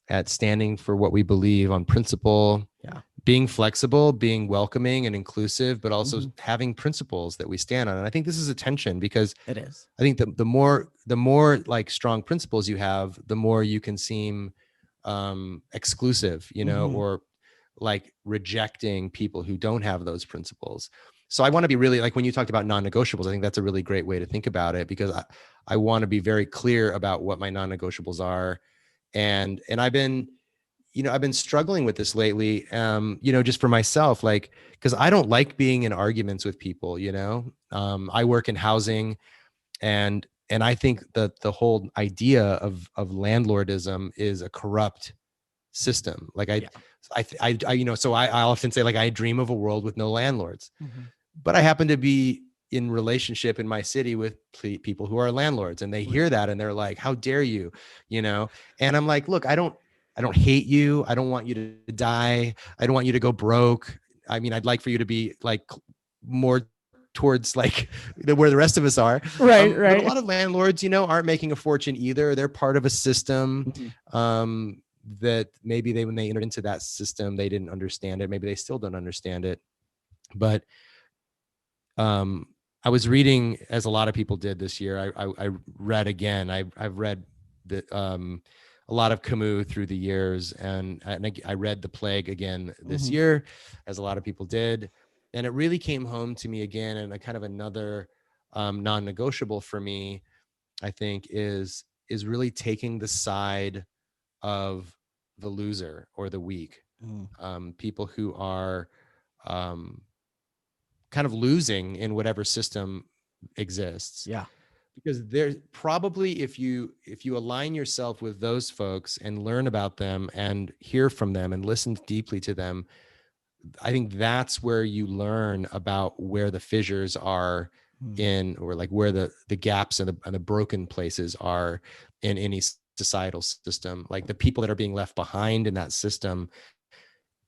at standing for what we believe on principle. Yeah. Being flexible, being welcoming and inclusive, but also Mm-hmm. having principles that we stand on. And I think this is a tension, because It is. I think the more like strong principles you have, the more you can seem exclusive, you know, Mm-hmm. or like rejecting people who don't have those principles. So I want to be really, like when you talked about non-negotiables, I think that's a really great way to think about it, because I want to be very clear about what my non-negotiables are. And I've been struggling with this lately, just for myself, like, because I don't like being in arguments with people, I work in housing, and I think that the whole idea of landlordism is a corrupt system. Like so I often say, like, I dream of a world with no landlords, Mm-hmm. but I happen to be in relationship in my city with people who are landlords, and they hear that and they're like, how dare you, and I'm like, look, I don't hate you. I don't want you to die. I don't want you to go broke. I mean, I'd like for you to be like more towards like where the rest of us are. Right. But a lot of landlords, aren't making a fortune either. They're part of a system that maybe when they entered into that system, they didn't understand it. Maybe they still don't understand it. But I was reading, as a lot of people did this year. I read again. I've read the a lot of Camus through the years, and I read The Plague again this year, as a lot of people did, and it really came home to me again. And a kind of another non-negotiable for me, I think, is really taking the side of the loser or the weak, people who are kind of losing in whatever system exists. Yeah. Because there's probably, if you align yourself with those folks and learn about them and hear from them and listen deeply to them, I think that's where you learn about where the fissures are or like where the gaps and the broken places are in any societal system. Like the people that are being left behind in that system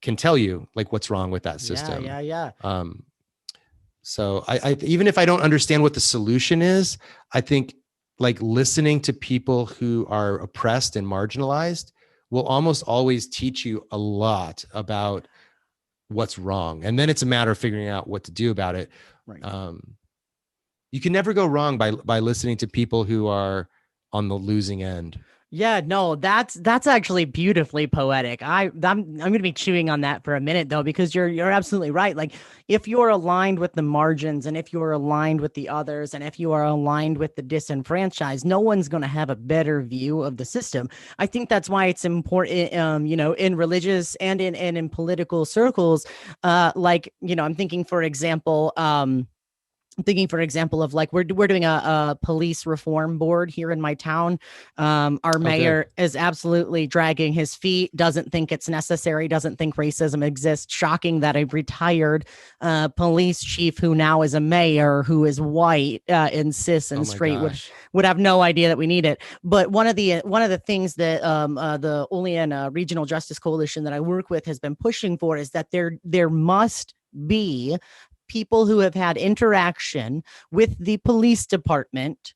can tell you like what's wrong with that system. Yeah. So I even if I don't understand what the solution is, I think like listening to people who are oppressed and marginalized will almost always teach you a lot about what's wrong. And then it's a matter of figuring out what to do about it. Right. You can never go wrong by listening to people who are on the losing end. Yeah, no, that's actually beautifully poetic. I'm going to be chewing on that for a minute though, because you're absolutely right. Like if you're aligned with the margins, and if you're aligned with the others, and if you are aligned with the disenfranchised, no one's going to have a better view of the system. I think that's why it's important, in religious and in political circles. I'm thinking, for example, of like we're doing a police reform board here in my town. Our mayor is absolutely dragging his feet, doesn't think it's necessary, doesn't think racism exists. Shocking that a retired police chief who now is a mayor, who is white and cis and straight, would have no idea that we need it. But one of the things that the Olean Regional Justice Coalition that I work with has been pushing for is that there must be people who have had interaction with the police department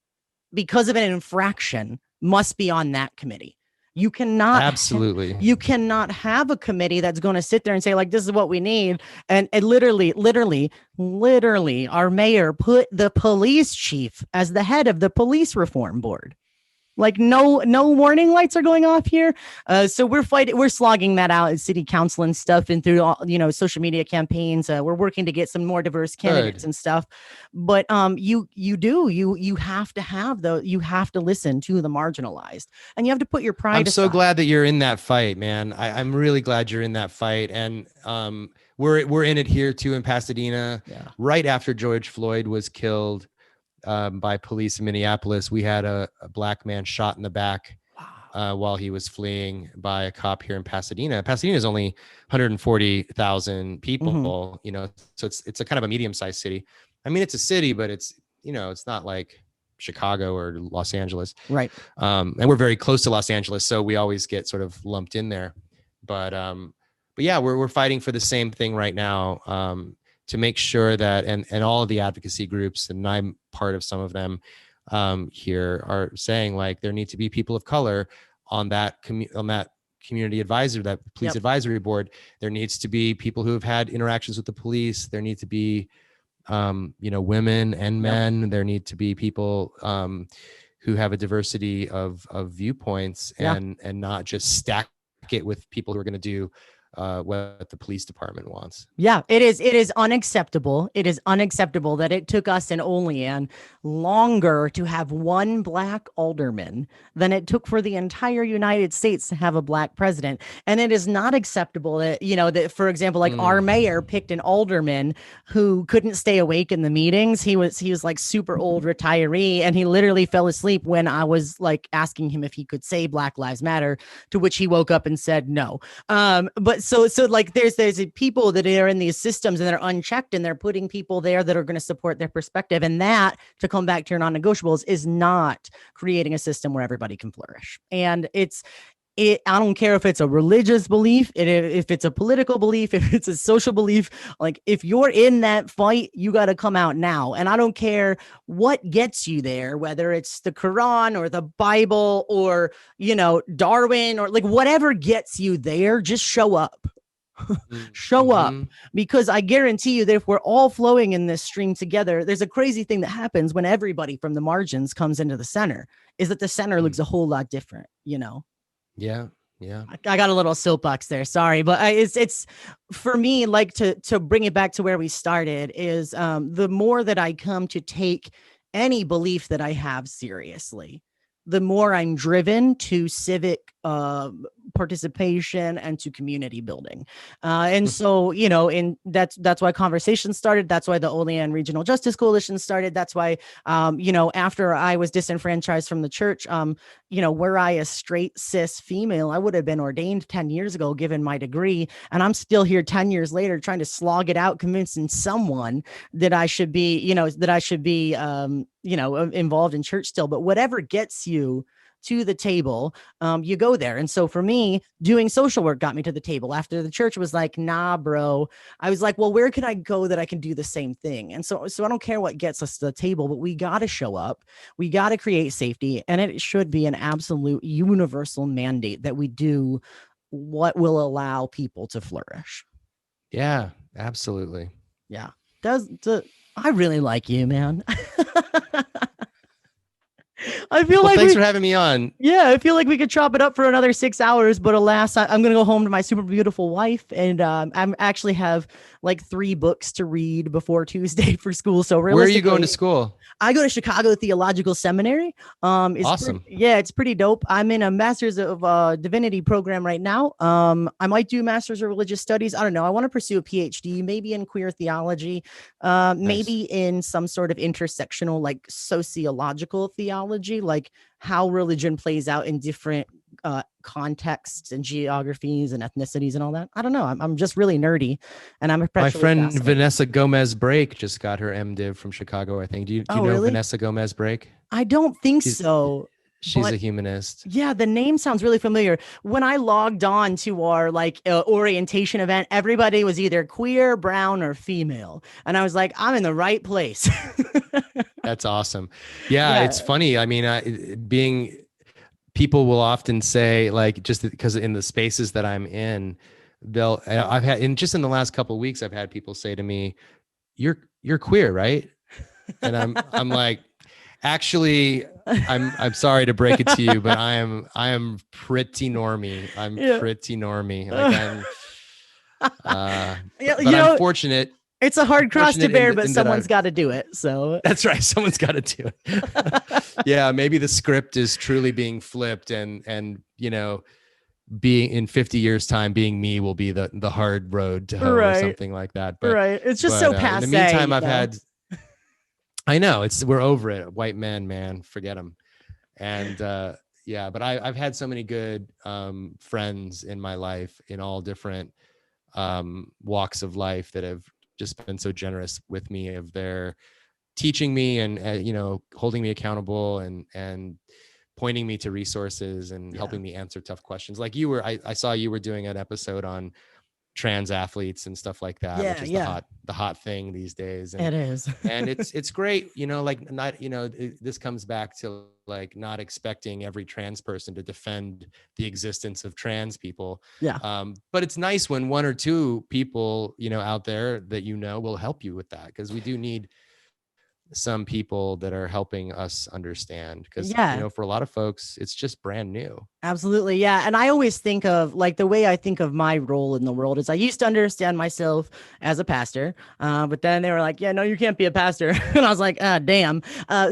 because of an infraction must be on that committee. You cannot you cannot have a committee that's going to sit there and say like, this is what we need. And literally our mayor put the police chief as the head of the police reform board. Like no warning lights are going off here. So we're slogging that out at city council and stuff, and through all, social media campaigns. We're working to get some more diverse candidates and stuff. But you have to have you have to listen to the marginalized, and you have to put your pride aside. I'm so glad that you're in that fight, man. I'm really glad you're in that fight. And we're in it here too in Pasadena. Yeah. Right after George Floyd was killed by police in Minneapolis, we had a black man shot in the back. Wow. while he was fleeing by a cop here in Pasadena. Pasadena is only 140,000 people, you know, so it's a kind of a medium-sized city. I mean, it's a city, but it's, you know, it's not like Chicago or Los Angeles. Right. And we're very close to Los Angeles, so we always get sort of lumped in there. But yeah, we're fighting for the same thing right now, to make sure that, and all of the advocacy groups, and I'm part of some of them here, are saying like there need to be people of color on that community advisor, that police advisory board. There needs to be people who have had interactions with the police. There need to be you know, women and men. There need to be people who have a diversity of viewpoints, and not just stack it with people who are going to do what the police department wants. Yeah, it is unacceptable. It is unacceptable that it took us in Olean longer to have one black alderman than it took for the entire United States to have a black president. And it is not acceptable that, you know, that, for example, like our mayor picked an alderman who couldn't stay awake in the meetings. He was like super old retiree, and he literally fell asleep when I was like asking him if he could say Black Lives Matter, to which he woke up and said no. But so like there's people that are in these systems and they're unchecked, and they're putting people there that are going to support their perspective. And that, to come back to your non-negotiables, is not creating a system where everybody can flourish. And I don't care if it's a religious belief, if it's a political belief, if it's a social belief, like if you're in that fight, you got to come out now. And I don't care what gets you there, whether it's the Quran or the Bible or, you know, Darwin, or like whatever gets you there, just show up. Show up, because I guarantee you that if we're all flowing in this stream together, there's a crazy thing that happens when everybody from the margins comes into the center, is that the center looks a whole lot different, you know? Yeah. I got a little soapbox there. Sorry, but it's for me, like to bring it back to where we started, is the more that I come to take any belief that I have seriously, the more I'm driven to civic participation and to community building. And so, you know, that's why conversations started. That's why the Olean Regional Justice Coalition started. That's why, you know, after I was disenfranchised from the church, you know, were I a straight cis female, I would have been ordained 10 years ago, given my degree. And I'm still here 10 years later, trying to slog it out, convincing someone that I should be, you know, you know, involved in church still. But whatever gets you to the table, you go there. And so for me, doing social work got me to the table. After the church was like, nah, bro, I was like, well, where can I go that I can do the same thing? And so I don't care what gets us to the table, but we got to show up. We got to create safety. And it should be an absolute universal mandate that we do what will allow people to flourish. Yeah, absolutely. Yeah. I really like you, man. I feel like thanks for having me on. Yeah, I feel like we could chop it up for another 6 hours, but alas, I'm going to go home to my super beautiful wife, and I'm actually have like 3 books to read before Tuesday for school. So where are you going to school? I go to Chicago Theological Seminary. It's awesome. It's pretty dope. I'm in a Master's of Divinity program right now. I might do Master's of Religious Studies. I don't know. I want to pursue a PhD, maybe in queer theology, maybe in some sort of intersectional, like sociological theology, like how religion plays out in different contexts and geographies and ethnicities and all that. I don't know. I'm just really nerdy, and I'm my friend Vanessa Gomez Brake just got her MDiv from Chicago, I think. Do you know really? Vanessa Gomez Brake? I don't think so. She's a humanist. Yeah, the name sounds really familiar. When I logged on to our orientation event, everybody was either queer, brown, or female, and I was like, I'm in the right place. That's awesome. Yeah, it's funny. I mean, people will often say, like, just because in the spaces that I'm in, I've had, and just in the last couple of weeks, I've had people say to me, "You're queer, right?" And I'm like, actually, I'm sorry to break it to you, but I am pretty normie. I'm pretty normie. Like I'm fortunate. It's a hard cross to bear, but someone's got to do it. So that's right. Someone's got to do it. Yeah. Maybe the script is truly being flipped, and, you know, being in 50 years time, being me will be the hard road to hoe, or something like that. But, It's just so passe. In the meantime, I've had, I know we're over it. White men, man, forget them. And, yeah, but I've had so many good friends in my life in all different walks of life that have just been so generous with me of their teaching me and holding me accountable and pointing me to resources and helping me answer tough questions. Like you were, I saw you were doing an episode on trans athletes and stuff like that, which is the hot thing these days. And it is. and it's great, like not, this comes back to like not expecting every trans person to defend the existence of trans people. Yeah. But it's nice when one or two people, out there that, will help you with that. Cause we do need some people that are helping us understand. Cause, for a lot of folks, it's just brand new. Absolutely. Yeah. And I always think of like the way I think of my role in the world is I used to understand myself as a pastor, but then they were like, yeah, no, you can't be a pastor. And I was like, damn.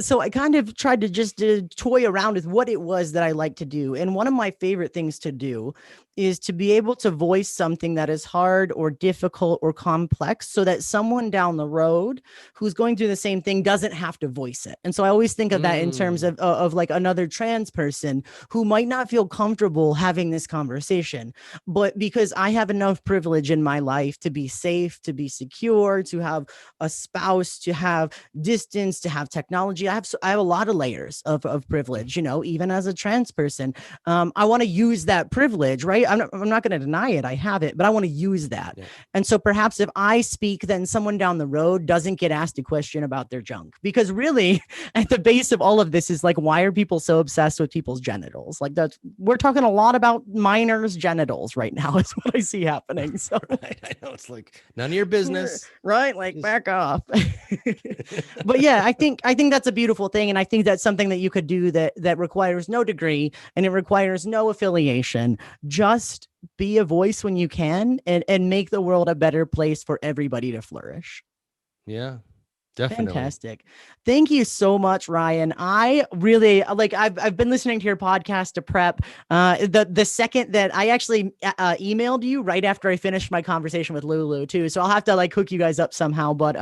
So I kind of tried to just toy around with what it was that I like to do. And one of my favorite things to do is to be able to voice something that is hard or difficult or complex so that someone down the road who's going through the same thing doesn't have to voice it. And so I always think of that in terms of like another trans person who might not feel comfortable having this conversation, but because I have enough privilege in my life to be safe, to be secure, to have a spouse, to have distance, to have technology, I have a lot of layers of privilege, even as a trans person. I want to use that privilege, right? I'm not going to deny it. I have it, but I want to use that. Yeah. And so perhaps if I speak, then someone down the road doesn't get asked a question about their junk, because really at the base of all of this is like, why are people so obsessed with people's genitals? Like we're talking a lot about minors' genitals right now is what I see happening. So right. I know it's like none of your business, right? Like back off. But yeah, I think that's a beautiful thing. And I think that's something that you could do that requires no degree and it requires no affiliation. Just be a voice when you can and make the world a better place for everybody to flourish. Yeah. Definitely. Fantastic. Thank you so much, Ryan. I really I've been listening to your podcast to prep. The second that I actually emailed you right after I finished my conversation with Lulu too. So I'll have to like hook you guys up somehow. But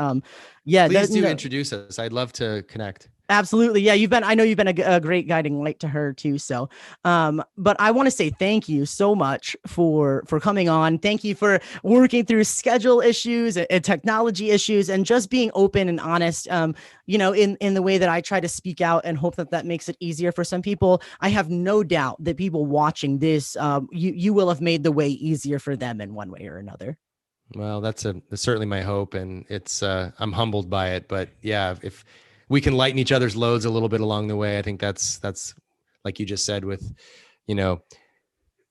yeah, please do introduce us. I'd love to connect. Absolutely. Yeah. I know you've been a great guiding light to her too. So, but I want to say thank you so much for coming on. Thank you for working through schedule issues and technology issues and just being open and honest, in the way that I try to speak out and hope that makes it easier for some people. I have no doubt that people watching this, you will have made the way easier for them in one way or another. Well, that's certainly my hope. And it's, I'm humbled by it, but yeah, if we can lighten each other's loads a little bit along the way, I think that's like you just said with,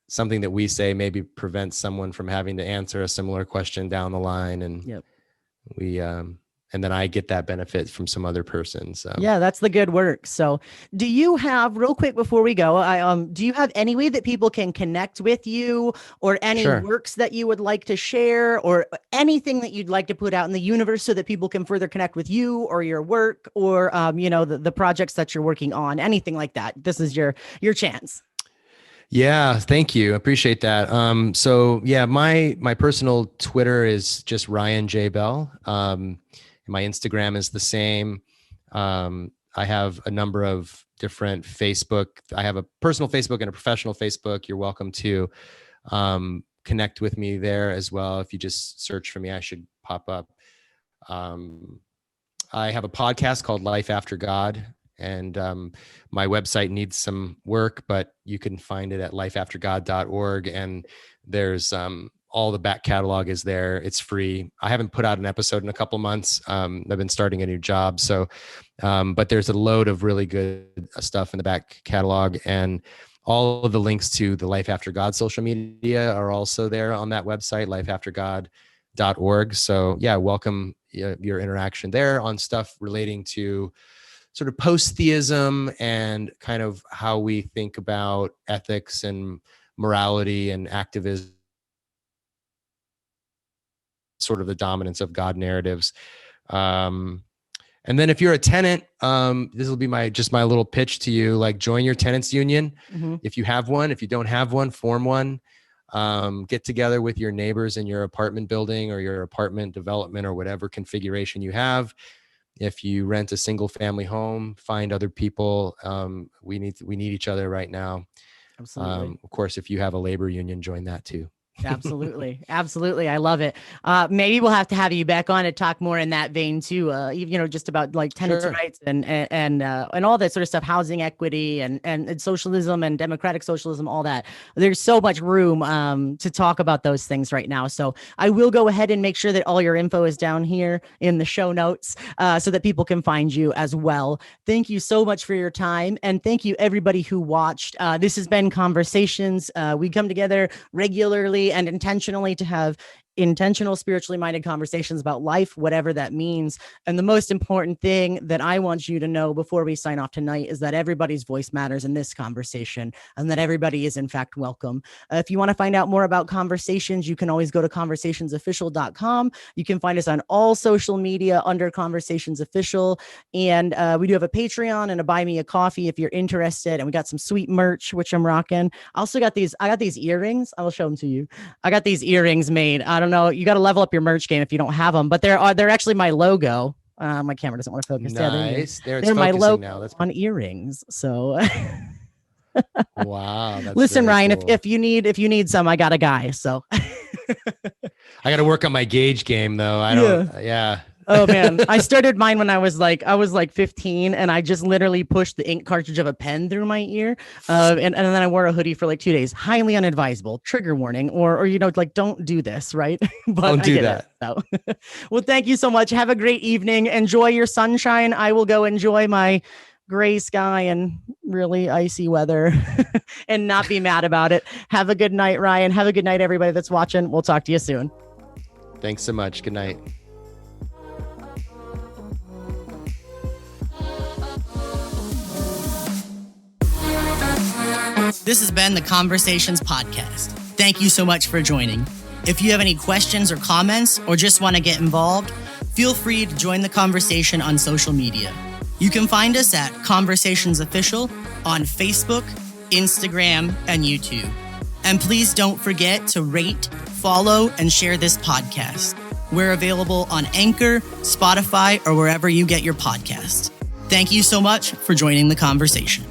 something that we say maybe prevents someone from having to answer a similar question down the line. And we, and then I get that benefit from some other person. So yeah, that's the good work. So do you have, real quick before we go, do you have any way that people can connect with you or any works that you would like to share or anything that you'd like to put out in the universe so that people can further connect with you or your work or, the projects that you're working on, anything like that? This is your chance. Yeah, thank you. I appreciate that. So yeah, my personal Twitter is just Ryan J. Bell. My Instagram is the same. I have a number of different Facebook. I have a personal Facebook and a professional Facebook. You're welcome to connect with me there as well. If you just search for me, I should pop up. I have a podcast called Life After God. And my website needs some work, but you can find it at lifeaftergod.org. And there's all the back catalog is there. It's free. I haven't put out an episode in a couple months. I've been starting a new job. So, but there's a load of really good stuff in the back catalog. And all of the links to the Life After God social media are also there on that website, lifeaftergod.org. So yeah, welcome your interaction there on stuff relating to sort of post-theism and kind of how we think about ethics and morality and activism, sort of the dominance of God narratives. And then if you're a tenant, this will be my little pitch to you, like join your tenants union. Mm-hmm. If you have one. If you don't have one, form one. Get together with your neighbors in your apartment building or your apartment development or whatever configuration you have. If you rent a single family home, find other people. We need each other right now. Absolutely. Of course, if you have a labor union, join that too. Absolutely. Absolutely. I love it. Maybe we'll have to have you back on to talk more in that vein too. Just about like tenants' Sure. rights and all that sort of stuff, housing equity and socialism and democratic socialism, all that. There's so much room to talk about those things right now. So I will go ahead and make sure that all your info is down here in the show notes so that people can find you as well. Thank you so much for your time. And thank you everybody who watched. This has been Conversations. We come together regularly and intentionally to have intentional, spiritually minded conversations about life, whatever that means. And the most important thing that I want you to know before we sign off tonight is that everybody's voice matters in this conversation and that everybody is in fact welcome. If you want to find out more about Conversations, you can always go to conversationsofficial.com. You can find us on all social media under Conversations Official. And we do have a Patreon and a Buy Me a Coffee if you're interested. And we got some sweet merch, which I'm rocking. I also got these earrings. I will show them to you. I got these earrings made. I don't know. You got to level up your merch game if you don't have them, but they're actually my logo. My camera doesn't want to focus. Nice. They're my logo now. That's on earrings. So wow. Listen, Ryan, cool. if you need some, I got a guy. So I got to work on my gauge game though. Yeah. Oh man, I started mine when I was like 15, and I just literally pushed the ink cartridge of a pen through my ear, and then I wore a hoodie for like 2 days. Highly unadvisable. Trigger warning, or don't do this, right? But don't do that. So. Well, thank you so much. Have a great evening. Enjoy your sunshine. I will go enjoy my gray sky and really icy weather and not be mad about it. Have a good night, Ryan. Have a good night, everybody that's watching. We'll talk to you soon. Thanks so much. Good night. This has been the Conversations Podcast. Thank you so much for joining. If you have any questions or comments or just want to get involved, feel free to join the conversation on social media. You can find us at Conversations Official on Facebook, Instagram, and YouTube. And please don't forget to rate, follow, and share this podcast. We're available on Anchor, Spotify, or wherever you get your podcasts. Thank you so much for joining the conversation.